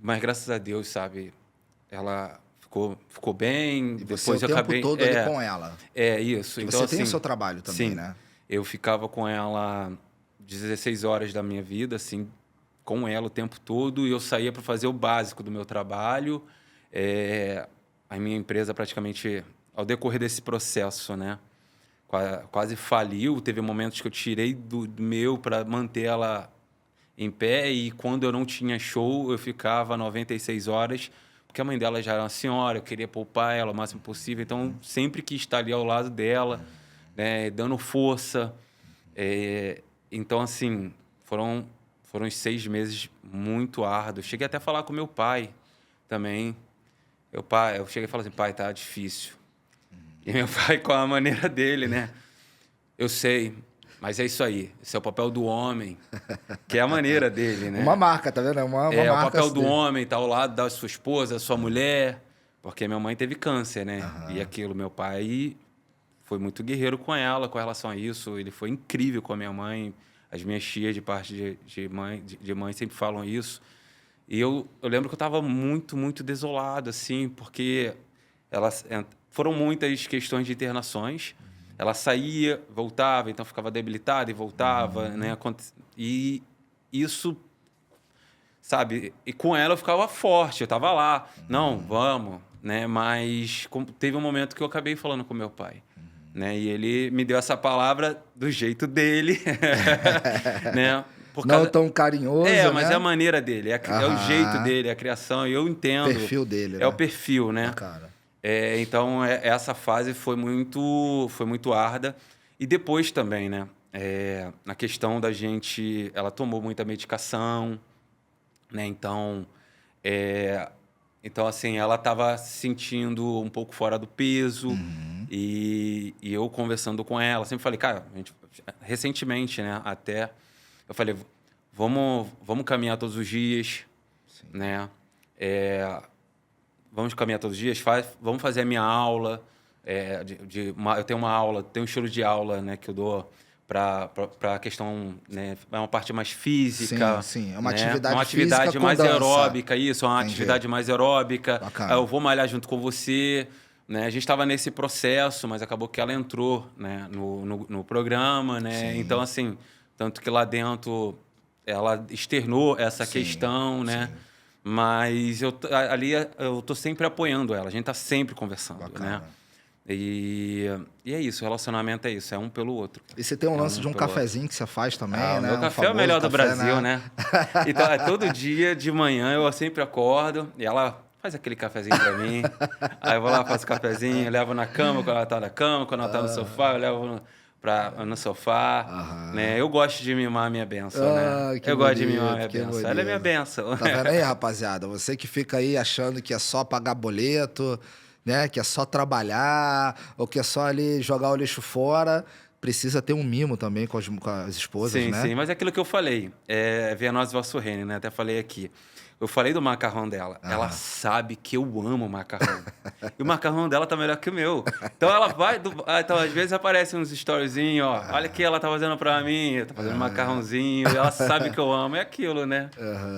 Mas graças a Deus, sabe? Ela ficou bem. E Depois você o eu tempo acabei todo ali com ela. Isso. E Então, você tem o assim, seu trabalho também, sim, né? eu ficava com ela 16 horas da minha vida, assim, com ela o tempo todo, e eu saía para fazer o básico do meu trabalho. A minha empresa praticamente, ao decorrer desse processo, né, quase faliu. Teve momentos que eu tirei do meu para manter ela em pé, e quando eu não tinha show, eu ficava 96 horas, porque a mãe dela já era uma senhora, eu queria poupar ela o máximo possível, então sempre quis estar ali ao lado dela, né, dando força. Então, assim, foram uns 6 meses muito árduos. Cheguei até a falar com meu pai também. Eu cheguei e falei assim, pai, tá difícil. E meu pai, com a maneira dele, né? Eu sei, mas é isso aí. Esse é o papel do homem, que é a maneira dele, né? Uma marca, tá vendo? Uma marca. O papel do homem tá ao lado da sua esposa, da sua mulher. Porque minha mãe teve câncer, né? E aquilo, meu pai foi muito guerreiro com ela, com relação a isso. Ele foi incrível com a minha mãe. As minhas tias, de parte de mãe, sempre falam isso. E eu lembro que eu estava muito, muito desolado, assim, porque foram muitas questões de internações. Ela saía, voltava, então ficava debilitada e voltava, né? E isso, sabe? E com ela eu ficava forte, eu estava lá. Não, vamos, né? Mas teve um momento que eu acabei falando com meu pai, né? E ele me deu essa palavra do jeito dele, né? Não tão carinhoso, mas né? é a maneira dele, é o jeito dele, é a criação, e eu entendo. O perfil dele, né? É o perfil, né? Cara. Então, essa fase foi muito árdua. E depois também, né? Na questão da gente... Ela tomou muita medicação, né? Então, assim, ela estava se sentindo um pouco fora do peso. E eu conversando com ela, sempre falei, cara, recentemente, né? Até eu falei, vamos caminhar todos os dias, né? Vamos caminhar todos os dias, vamos fazer a minha aula. Eu tenho uma aula, tenho um estilo de aula, né, que eu dou para a questão, né, é uma parte mais física. Sim. É uma né? atividade uma atividade física mais com dança. aeróbica, isso, é uma Entendi. atividade mais aeróbica. Bacana. Eu vou malhar junto com você. Né? A gente estava nesse processo, mas acabou que ela entrou, né, no programa. Né? Então, assim, tanto que lá dentro ela externou essa questão, né? Sim. Mas ali eu tô sempre apoiando ela, a gente tá sempre conversando, Bacana. né? E é isso, o relacionamento é isso, é um pelo outro. E você tem um lance de um cafezinho que você faz também, né? Meu café é o melhor do Brasil, né? Então, todo dia de manhã eu sempre acordo e ela faz aquele cafezinho pra mim. Aí eu vou lá, faço o cafezinho, levo na cama, quando ela tá na cama, quando ela tá no sofá, eu levo no sofá, né? Eu gosto de mimar a minha benção, né? Eu gosto de mimar a minha benção. Ela é minha benção. Tá vendo aí, rapaziada? Você que fica aí achando que é só pagar boleto, né? Que é só trabalhar, ou que é só ali jogar o lixo fora, precisa ter um mimo também com as esposas, né? Sim, mas é aquilo que eu falei, venha a nós vosso reino, né? Até falei aqui. Eu falei do macarrão dela. Ela sabe que eu amo macarrão. E o macarrão dela tá melhor que o meu. Então ela vai... Então, às vezes aparecem uns storyzinhos, ó. Olha o que ela tá fazendo pra mim. Tá fazendo macarrãozinho. E ela sabe que eu amo. É aquilo, né?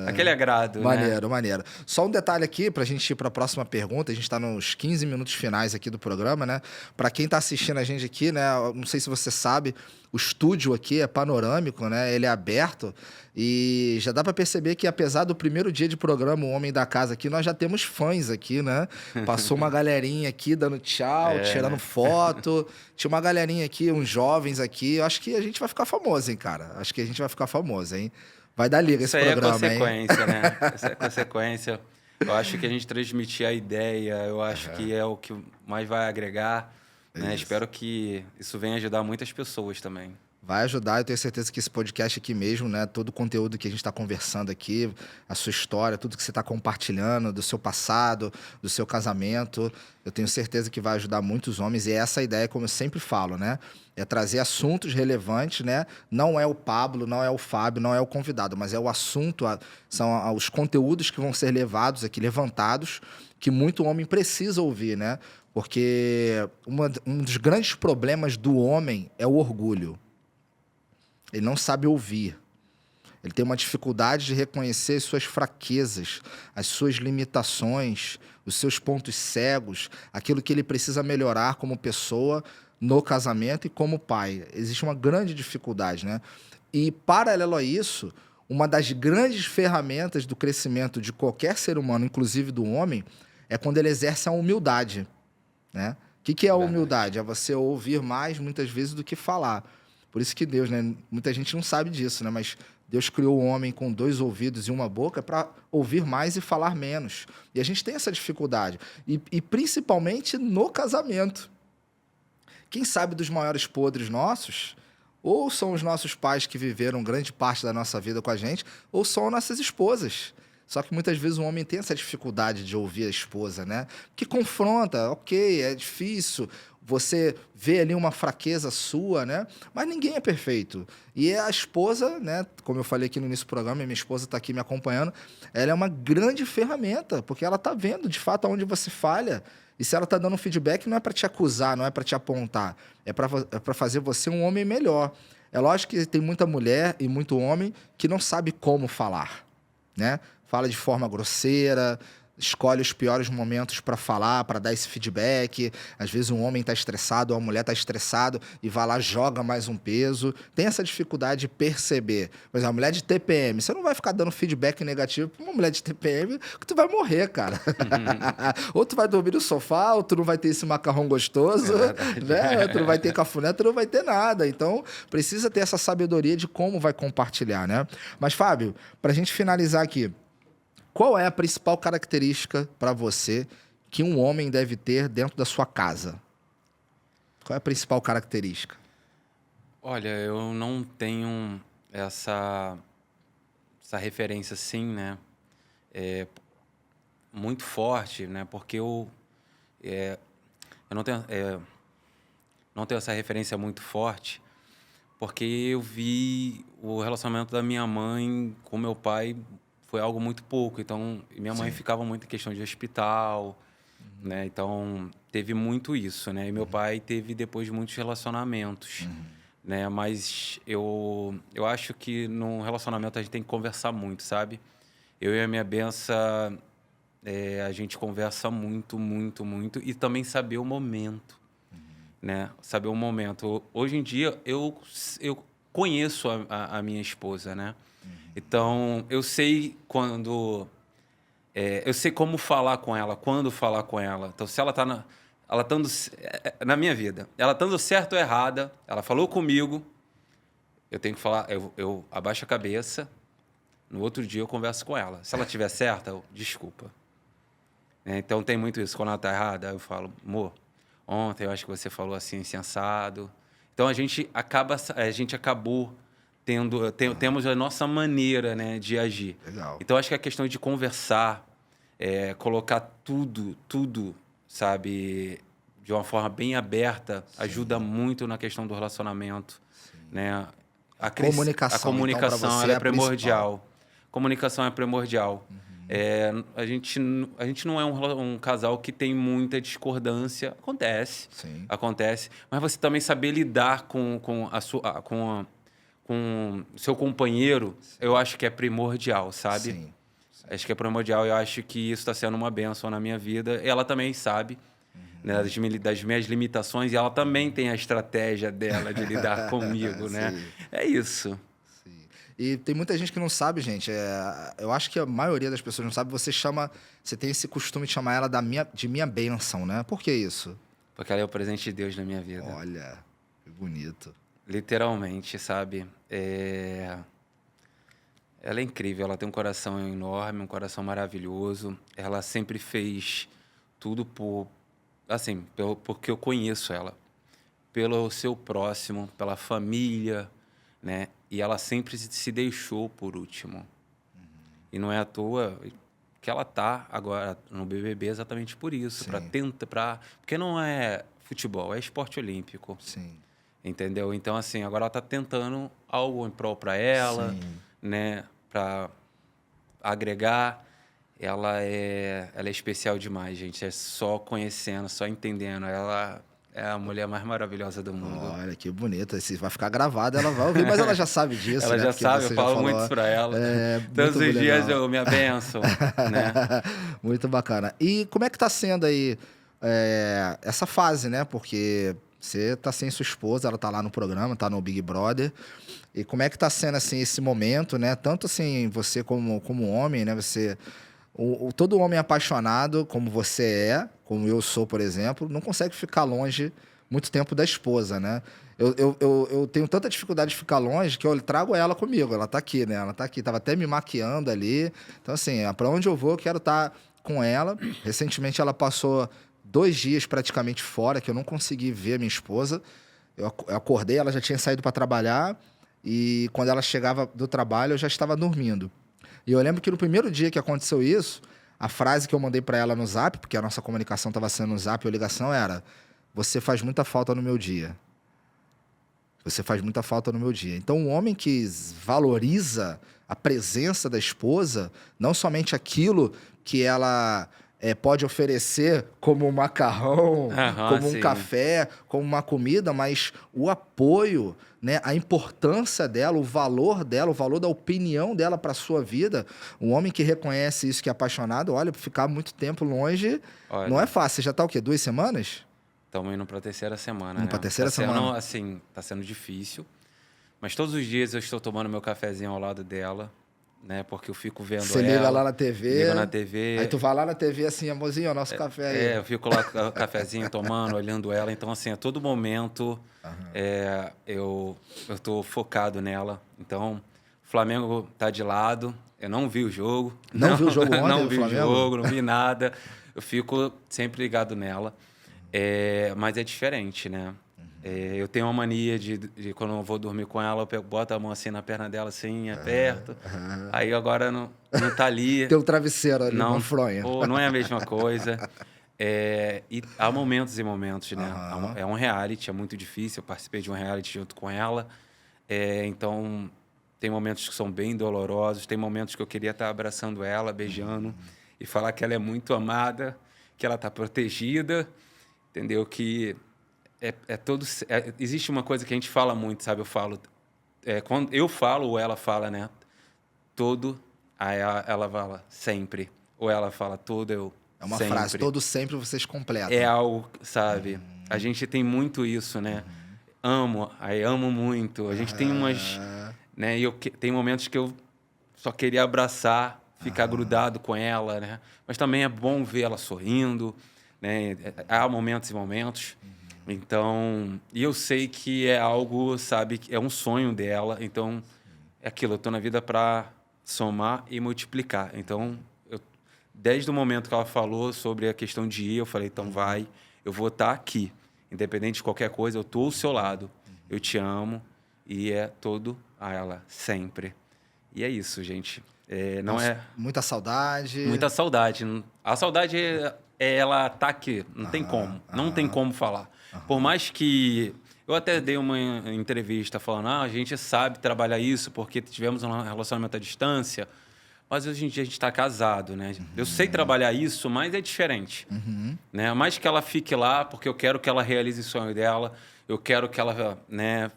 Aquele agrado, Maneiro, né? maneiro. Só um detalhe aqui, pra gente ir pra próxima pergunta. A gente tá nos 15 minutos finais aqui do programa, né? Pra quem tá assistindo a gente aqui, né? Não sei se você sabe, o estúdio aqui é panorâmico, né? Ele é aberto. E já dá pra perceber que, apesar do primeiro dia de programa, o Homem da Casa aqui, nós já temos fãs aqui, né? Passou uma galerinha aqui dando tchau, tirando foto. Tinha uma galerinha aqui, uns jovens aqui. Eu acho que a gente vai ficar famoso, hein, cara? Acho que a gente vai ficar famoso, hein? Vai dar liga esse programa, hein? Isso aí é consequência, né? Isso é consequência. Eu acho que a gente transmitir a ideia, eu acho que é o que mais vai agregar. Né? Espero que isso venha ajudar muitas pessoas também. Vai ajudar, eu tenho certeza que esse podcast aqui mesmo, né? Todo o conteúdo que a gente está conversando aqui, a sua história, tudo que você está compartilhando, do seu passado, do seu casamento, eu tenho certeza que vai ajudar muitos homens. E essa ideia, como eu sempre falo, né? É trazer assuntos relevantes, né? Não é o Pablo, não é o Fábio, não é o convidado, mas é o assunto, são os conteúdos que vão ser levados aqui, levantados, que muito homem precisa ouvir, né? Porque um dos grandes problemas do homem é o orgulho. Ele não sabe ouvir. Ele tem uma dificuldade de reconhecer as suas fraquezas, as suas limitações, os seus pontos cegos, aquilo que ele precisa melhorar como pessoa no casamento e como pai. Existe uma grande dificuldade, né? E, paralelo a isso, uma das grandes ferramentas do crescimento de qualquer ser humano, inclusive do homem, é quando ele exerce a humildade, né? O que é a humildade? É você ouvir mais, muitas vezes, do que falar. Por isso que Deus, né? Muita gente não sabe disso, né? Mas Deus criou o homem com 2 ouvidos e uma boca para ouvir mais e falar menos. E a gente tem essa dificuldade. E principalmente no casamento. quem sabe dos maiores podres nossos, ou são os nossos pais que viveram grande parte da nossa vida com a gente, ou são nossas esposas. Só que muitas vezes o homem tem essa dificuldade de ouvir a esposa, né? Que confronta, ok, é difícil, você vê ali uma fraqueza sua, né? Mas ninguém é perfeito. E a esposa, né? Como eu falei aqui no início do programa, e minha esposa está aqui me acompanhando, ela é uma grande ferramenta, porque ela está vendo de fato onde você falha. E se ela está dando um feedback, não é para te acusar, não é para te apontar, é para fazer você um homem melhor. É lógico que tem muita mulher e muito homem que não sabe como falar, né? Fala de forma grosseira, escolhe os piores momentos para falar, para dar esse feedback. Às vezes um homem está estressado ou a mulher está estressado e vai lá, joga mais um peso. Tem essa dificuldade de perceber. Por exemplo, a mulher de TPM, você não vai ficar dando feedback negativo para uma mulher de TPM que tu vai morrer, cara. Ou tu vai dormir no sofá, ou tu não vai ter esse macarrão gostoso, né? Tu não vai ter cafuné, tu não vai ter nada. Então, precisa ter essa sabedoria de como vai compartilhar, né? Mas, Fábio, para a gente finalizar aqui, qual é a principal característica para você que um homem deve ter dentro da sua casa? Qual é a principal característica? Olha, eu não tenho essa referência assim, né? Muito forte, né? Porque eu não tenho essa referência muito forte, porque eu vi o relacionamento da minha mãe com meu pai foi algo muito pouco. Então, minha mãe ficava muito em questão de hospital, né? Então, teve muito isso, né? E meu pai teve depois muitos relacionamentos, né? Mas eu acho que num relacionamento a gente tem que conversar muito, sabe? Eu e a minha benção, a gente conversa muito, muito, muito. E também saber o momento, né? Saber o momento. Hoje em dia, eu conheço a minha esposa, né? Então, eu sei quando... eu sei como falar com ela, quando falar com ela. Então, se ela está na minha vida, ela estando certa ou errada, ela falou comigo, eu tenho que falar, eu abaixo a cabeça, no outro dia eu converso com ela. Se ela estiver certa, desculpa. Então, tem muito isso. Quando ela está errada, eu falo, amor, ontem eu acho que você falou assim, insensado. Então, a gente acabou... temos a nossa maneira, né, de agir. Legal. Então, acho que a questão de conversar, colocar tudo, sabe, de uma forma bem aberta, ajuda muito na questão do relacionamento. Né? A comunicação, comunicação então, pra você ela é é a primordial. Comunicação é primordial. A gente não é um casal que tem muita discordância. Acontece. Sim. Acontece. Mas você também saber lidar com o seu companheiro, eu acho que é primordial, sabe? Sim. Acho que é primordial. Eu acho que isso está sendo uma bênção na minha vida. Ela também sabe, né, das minhas limitações, e ela também tem a estratégia dela de lidar comigo, né? É isso. Sim. E tem muita gente que não sabe, gente. Eu acho que a maioria das pessoas não sabe. Você tem esse costume de chamar ela de minha bênção, né? Por que isso? Porque ela é o presente de Deus na minha vida. Olha, que bonito. Literalmente, sabe? Ela é incrível, ela tem um coração enorme, um coração maravilhoso. Ela sempre fez tudo porque eu conheço ela. Pelo seu próximo, pela família, né? E ela sempre se deixou por último. E não é à toa que ela tá agora no BBB exatamente por isso. Porque não é futebol, é esporte olímpico. Sim. Entendeu? Então, assim, agora ela está tentando algo em prol para ela, né? Para agregar. Ela é especial demais, gente. É só conhecendo, só entendendo. Ela é a mulher mais maravilhosa do mundo. Olha, que bonita. Se vai ficar gravado, ela vai ouvir, mas ela já sabe disso, ela né? já Porque sabe, você eu já falo falou. muito para ela. Todos Muito os dias legal. eu me abençoo, né? Muito bacana. E como é que tá sendo aí essa fase, né? Porque você tá sem sua esposa, ela tá lá no programa, tá no Big Brother. E como é que tá sendo, assim, esse momento, né? Tanto, assim, você como homem, né? Todo homem apaixonado, como você como eu sou, por exemplo, não consegue ficar longe muito tempo da esposa, né? Eu tenho tanta dificuldade de ficar longe que eu trago ela comigo. Ela tá aqui, né? Ela tá aqui. Tava até me maquiando ali. Então, assim, para onde eu vou, eu quero estar com ela. Recentemente, ela passou 2 dias praticamente fora, que eu não consegui ver a minha esposa. Eu acordei, ela já tinha saído para trabalhar e quando ela chegava do trabalho eu já estava dormindo. E eu lembro que no primeiro dia que aconteceu isso, a frase que eu mandei para ela no Zap, porque a nossa comunicação estava sendo no Zap, a ligação era: você faz muita falta no meu dia. Você faz muita falta no meu dia. Então, um homem que valoriza a presença da esposa, não somente aquilo que ela pode oferecer como um macarrão, como um café, como uma comida, mas o apoio, né, a importância dela, o valor da opinião dela para a sua vida. Um homem que reconhece isso, que é apaixonado, olha, ficar muito tempo longe não é fácil. Você já está o quê? 2 semanas? Estamos indo para a 3ª semana, indo né? Para a 3ª semana. Assim, tá sendo difícil. Mas todos os dias eu estou tomando meu cafezinho ao lado dela, né? Porque eu fico vendo Você ela. liga lá na TV. Liga na TV. Aí tu vai lá na TV assim, amorzinho, ó, nosso café aí. Eu fico lá com o cafezinho tomando, olhando ela. Então, assim, a todo momento eu tô focado nela. Então, o Flamengo tá de lado. Eu não vi o jogo. Não vi o jogo ontem, não vi Flamengo? o jogo, não vi nada. Eu fico sempre ligado nela. Mas é diferente, né? Eu tenho uma mania de quando eu vou dormir com ela, eu boto a mão assim na perna dela, assim, aperto. Aí agora não tá ali. Tem um travesseiro ali, uma fronha. Pô, não é a mesma coisa. E há momentos e momentos, né? É um reality, é muito difícil. Eu participei de um reality junto com ela. Então, tem momentos que são bem dolorosos. Tem momentos que eu queria estar abraçando ela, beijando. E falar que ela é muito amada, que ela está protegida. Entendeu? Que existe uma coisa que a gente fala muito, sabe? Eu falo... quando eu falo ou ela fala, né? Todo, aí ela fala sempre. Ou ela fala todo, eu É uma sempre. frase, todo sempre vocês completam. É algo, sabe? A gente tem muito isso, né? Amo muito. A gente tem umas... Né? E tem momentos que eu só queria abraçar, ficar grudado com ela, né? Mas também é bom ver ela sorrindo, né? Há momentos e momentos. Então, e eu sei que é algo, sabe, é um sonho dela. Então, é aquilo, eu tô na vida para somar e multiplicar. Então, desde o momento que ela falou sobre a questão de ir, eu falei, então vai, eu vou estar aqui. Independente de qualquer coisa, eu tô ao seu lado. Eu te amo e é todo a ela, sempre. E é isso, gente. Não Nossa, é... Muita saudade. Muita saudade. A saudade ela tá aqui, não tem como. Não tem como falar. Por mais que... Eu até dei uma entrevista falando, a gente sabe trabalhar isso porque tivemos um relacionamento à distância, mas hoje em dia a gente está casado, né? Eu sei trabalhar isso, mas é diferente. Né? Mais que ela fique lá, porque eu quero que ela realize o sonho dela, eu quero que ela, né,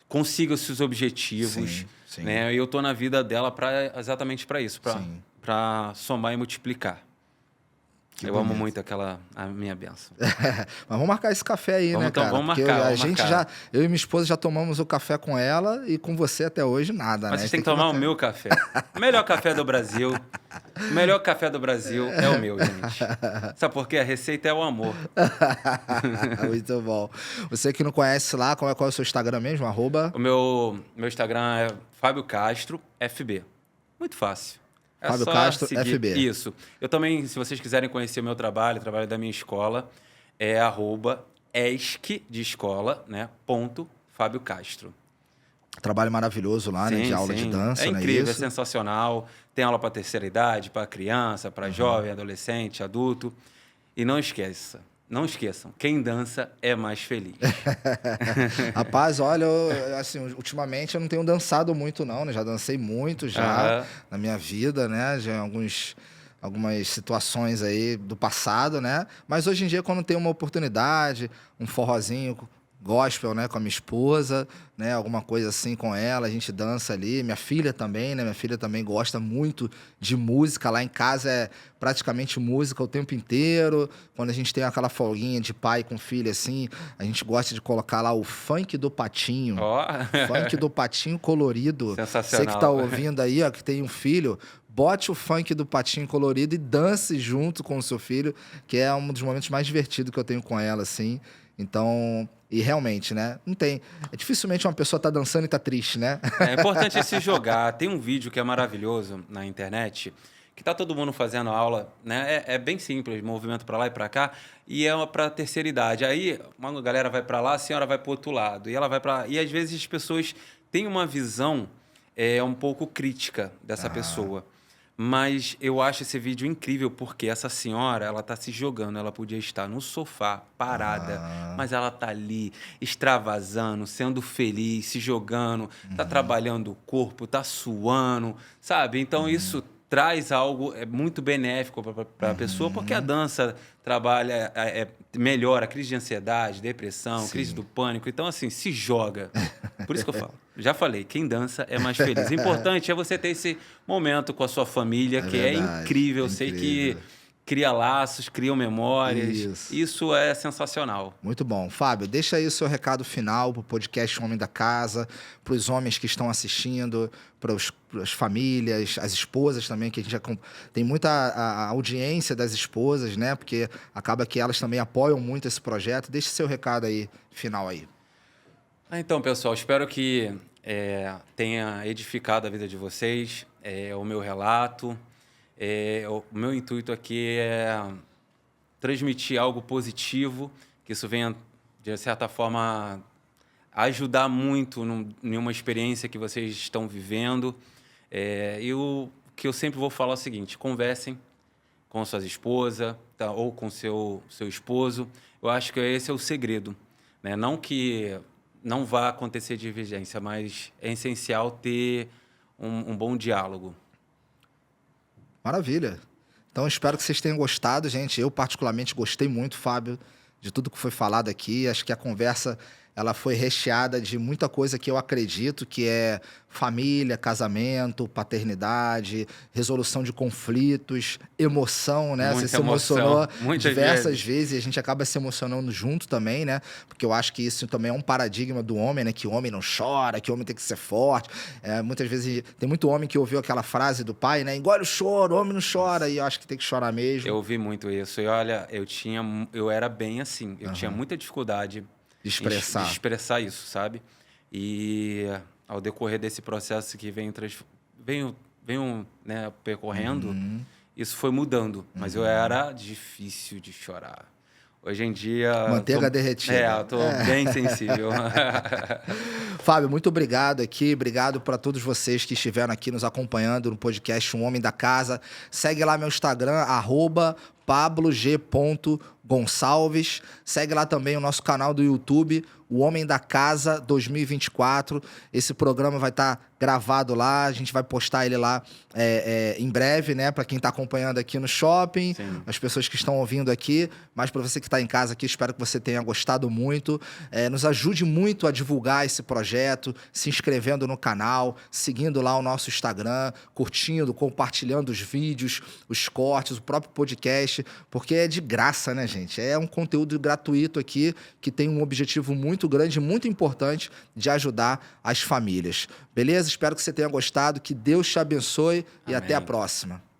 consiga os seus objetivos. Sim. Né? E eu estou na vida dela exatamente para isso, para somar e multiplicar. Eu amo muito a minha bênção. Mas vamos marcar esse café aí, né, cara? Vamos Porque marcar. Eu e minha esposa já tomamos o café com ela e com você até hoje nada, Mas né? vocês têm que tomar o meu café. O melhor café do Brasil. O melhor café do Brasil é o meu, gente. Sabe por quê? A receita é o amor. Muito bom. Você que não conhece lá, qual é o seu Instagram mesmo? @ O meu Instagram é Fábio Castro FB. Muito fácil. Fábio Castro, seguir. FB. Isso. Eu também, se vocês quiserem conhecer o meu trabalho, o trabalho da minha escola, é @esc de escola, né? Fábio Castro. Trabalho maravilhoso lá, né? De aula de dança, é né? incrível, Isso. é sensacional. Tem aula para terceira idade, para criança, para jovem, adolescente, adulto. E não esqueçam, quem dança é mais feliz. Rapaz, olha, assim, ultimamente eu não tenho dançado muito não, né? Já dancei muito já na minha vida, né? Já em algumas situações aí do passado, né? Mas hoje em dia, quando tem uma oportunidade, um forrozinho gospel, né, com a minha esposa, né, alguma coisa assim com ela, a gente dança ali. Minha filha também, né, minha filha também gosta muito de música. Lá em casa é praticamente música o tempo inteiro. Quando a gente tem aquela folguinha de pai com filha assim, a gente gosta de colocar lá o funk do Patinho. Funk do Patinho colorido. Sensacional. Você que tá ouvindo aí, ó, que tem um filho, bote o funk do Patinho colorido e dance junto com o seu filho, que é um dos momentos mais divertidos que eu tenho com ela, assim. Então, e realmente, né? Não tem... dificilmente uma pessoa tá dançando e tá triste, né? É importante se jogar. Tem um vídeo que é maravilhoso na internet, que tá todo mundo fazendo aula, né? É bem simples, movimento para lá e para cá, e é para terceira idade. Aí uma galera vai para lá, a senhora vai para o outro lado, e ela vai para... E às vezes as pessoas têm uma visão um pouco crítica dessa pessoa. Mas eu acho esse vídeo incrível porque essa senhora, ela tá se jogando, ela podia estar no sofá, parada, mas ela tá ali, extravasando, sendo feliz, se jogando, tá trabalhando o corpo, tá suando, sabe? Então isso traz algo muito benéfico para a pessoa, porque a dança trabalha, melhora a crise de ansiedade, depressão, crise do pânico. Então, assim, se joga. Por isso que eu falo. Já falei, quem dança é mais feliz. O importante é você ter esse momento com a sua família, que verdade, é incrível. é Eu sei incrível. que cria laços, cria memórias. Isso. Isso é sensacional. Muito bom. Fábio, deixa aí o seu recado final para o podcast Homem da Casa, para os homens que estão assistindo, para as famílias, as esposas também, que a gente já tem muita a audiência das esposas, né? Porque acaba que elas também apoiam muito esse projeto. Deixa seu recado aí, final aí. Então, pessoal, espero que tenha edificado a vida de vocês, o meu relato. O meu intuito aqui é transmitir algo positivo, que isso venha, de certa forma, ajudar muito em uma experiência que vocês estão vivendo. E o que eu sempre vou falar é o seguinte: conversem com suas esposas, tá? Ou com seu esposo. Eu acho que esse é o segredo, né? Não que não vá acontecer divergência, mas é essencial ter um bom diálogo. Maravilha. Então, espero que vocês tenham gostado, gente. Eu, particularmente, gostei muito, Fábio, de tudo que foi falado aqui. Acho que a conversa ela foi recheada de muita coisa que eu acredito que é família, casamento, paternidade, resolução de conflitos, emoção, né? Muita Você se emocionou muitas diversas vezes e a gente acaba se emocionando junto também, né? Porque eu acho que isso também é um paradigma do homem, né? Que o homem não chora, que o homem tem que ser forte. Muitas vezes tem muito homem que ouviu aquela frase do pai, né? Engole o choro, o homem não chora. E eu acho que tem que chorar mesmo. Eu ouvi muito isso. E olha, eu era bem assim. Eu tinha muita dificuldade De expressar. de expressar isso, sabe? E ao decorrer desse processo que venho né, percorrendo, isso foi mudando. Mas eu era difícil de chorar. Hoje em dia... Manteiga derretida. Eu tô bem sensível. Fábio, muito obrigado aqui. Obrigado para todos vocês que estiveram aqui nos acompanhando no podcast Um Homem da Casa. Segue lá meu Instagram, @pablog.gonçalves. Segue lá também o nosso canal do YouTube, O Homem da Casa 2024. Esse programa vai estar gravado lá, a gente vai postar ele lá em breve, né? Para quem está acompanhando aqui no shopping, Sim. as pessoas que estão ouvindo aqui, mas para você que está em casa aqui, espero que você tenha gostado muito. Nos ajude muito a divulgar esse projeto, se inscrevendo no canal, seguindo lá o nosso Instagram, curtindo, compartilhando os vídeos, os cortes, o próprio podcast, porque é de graça, né, gente? É um conteúdo gratuito aqui que tem um objetivo muito grande, muito importante de ajudar as famílias. Beleza? Espero que você tenha gostado, que Deus te abençoe e Amém. até a próxima.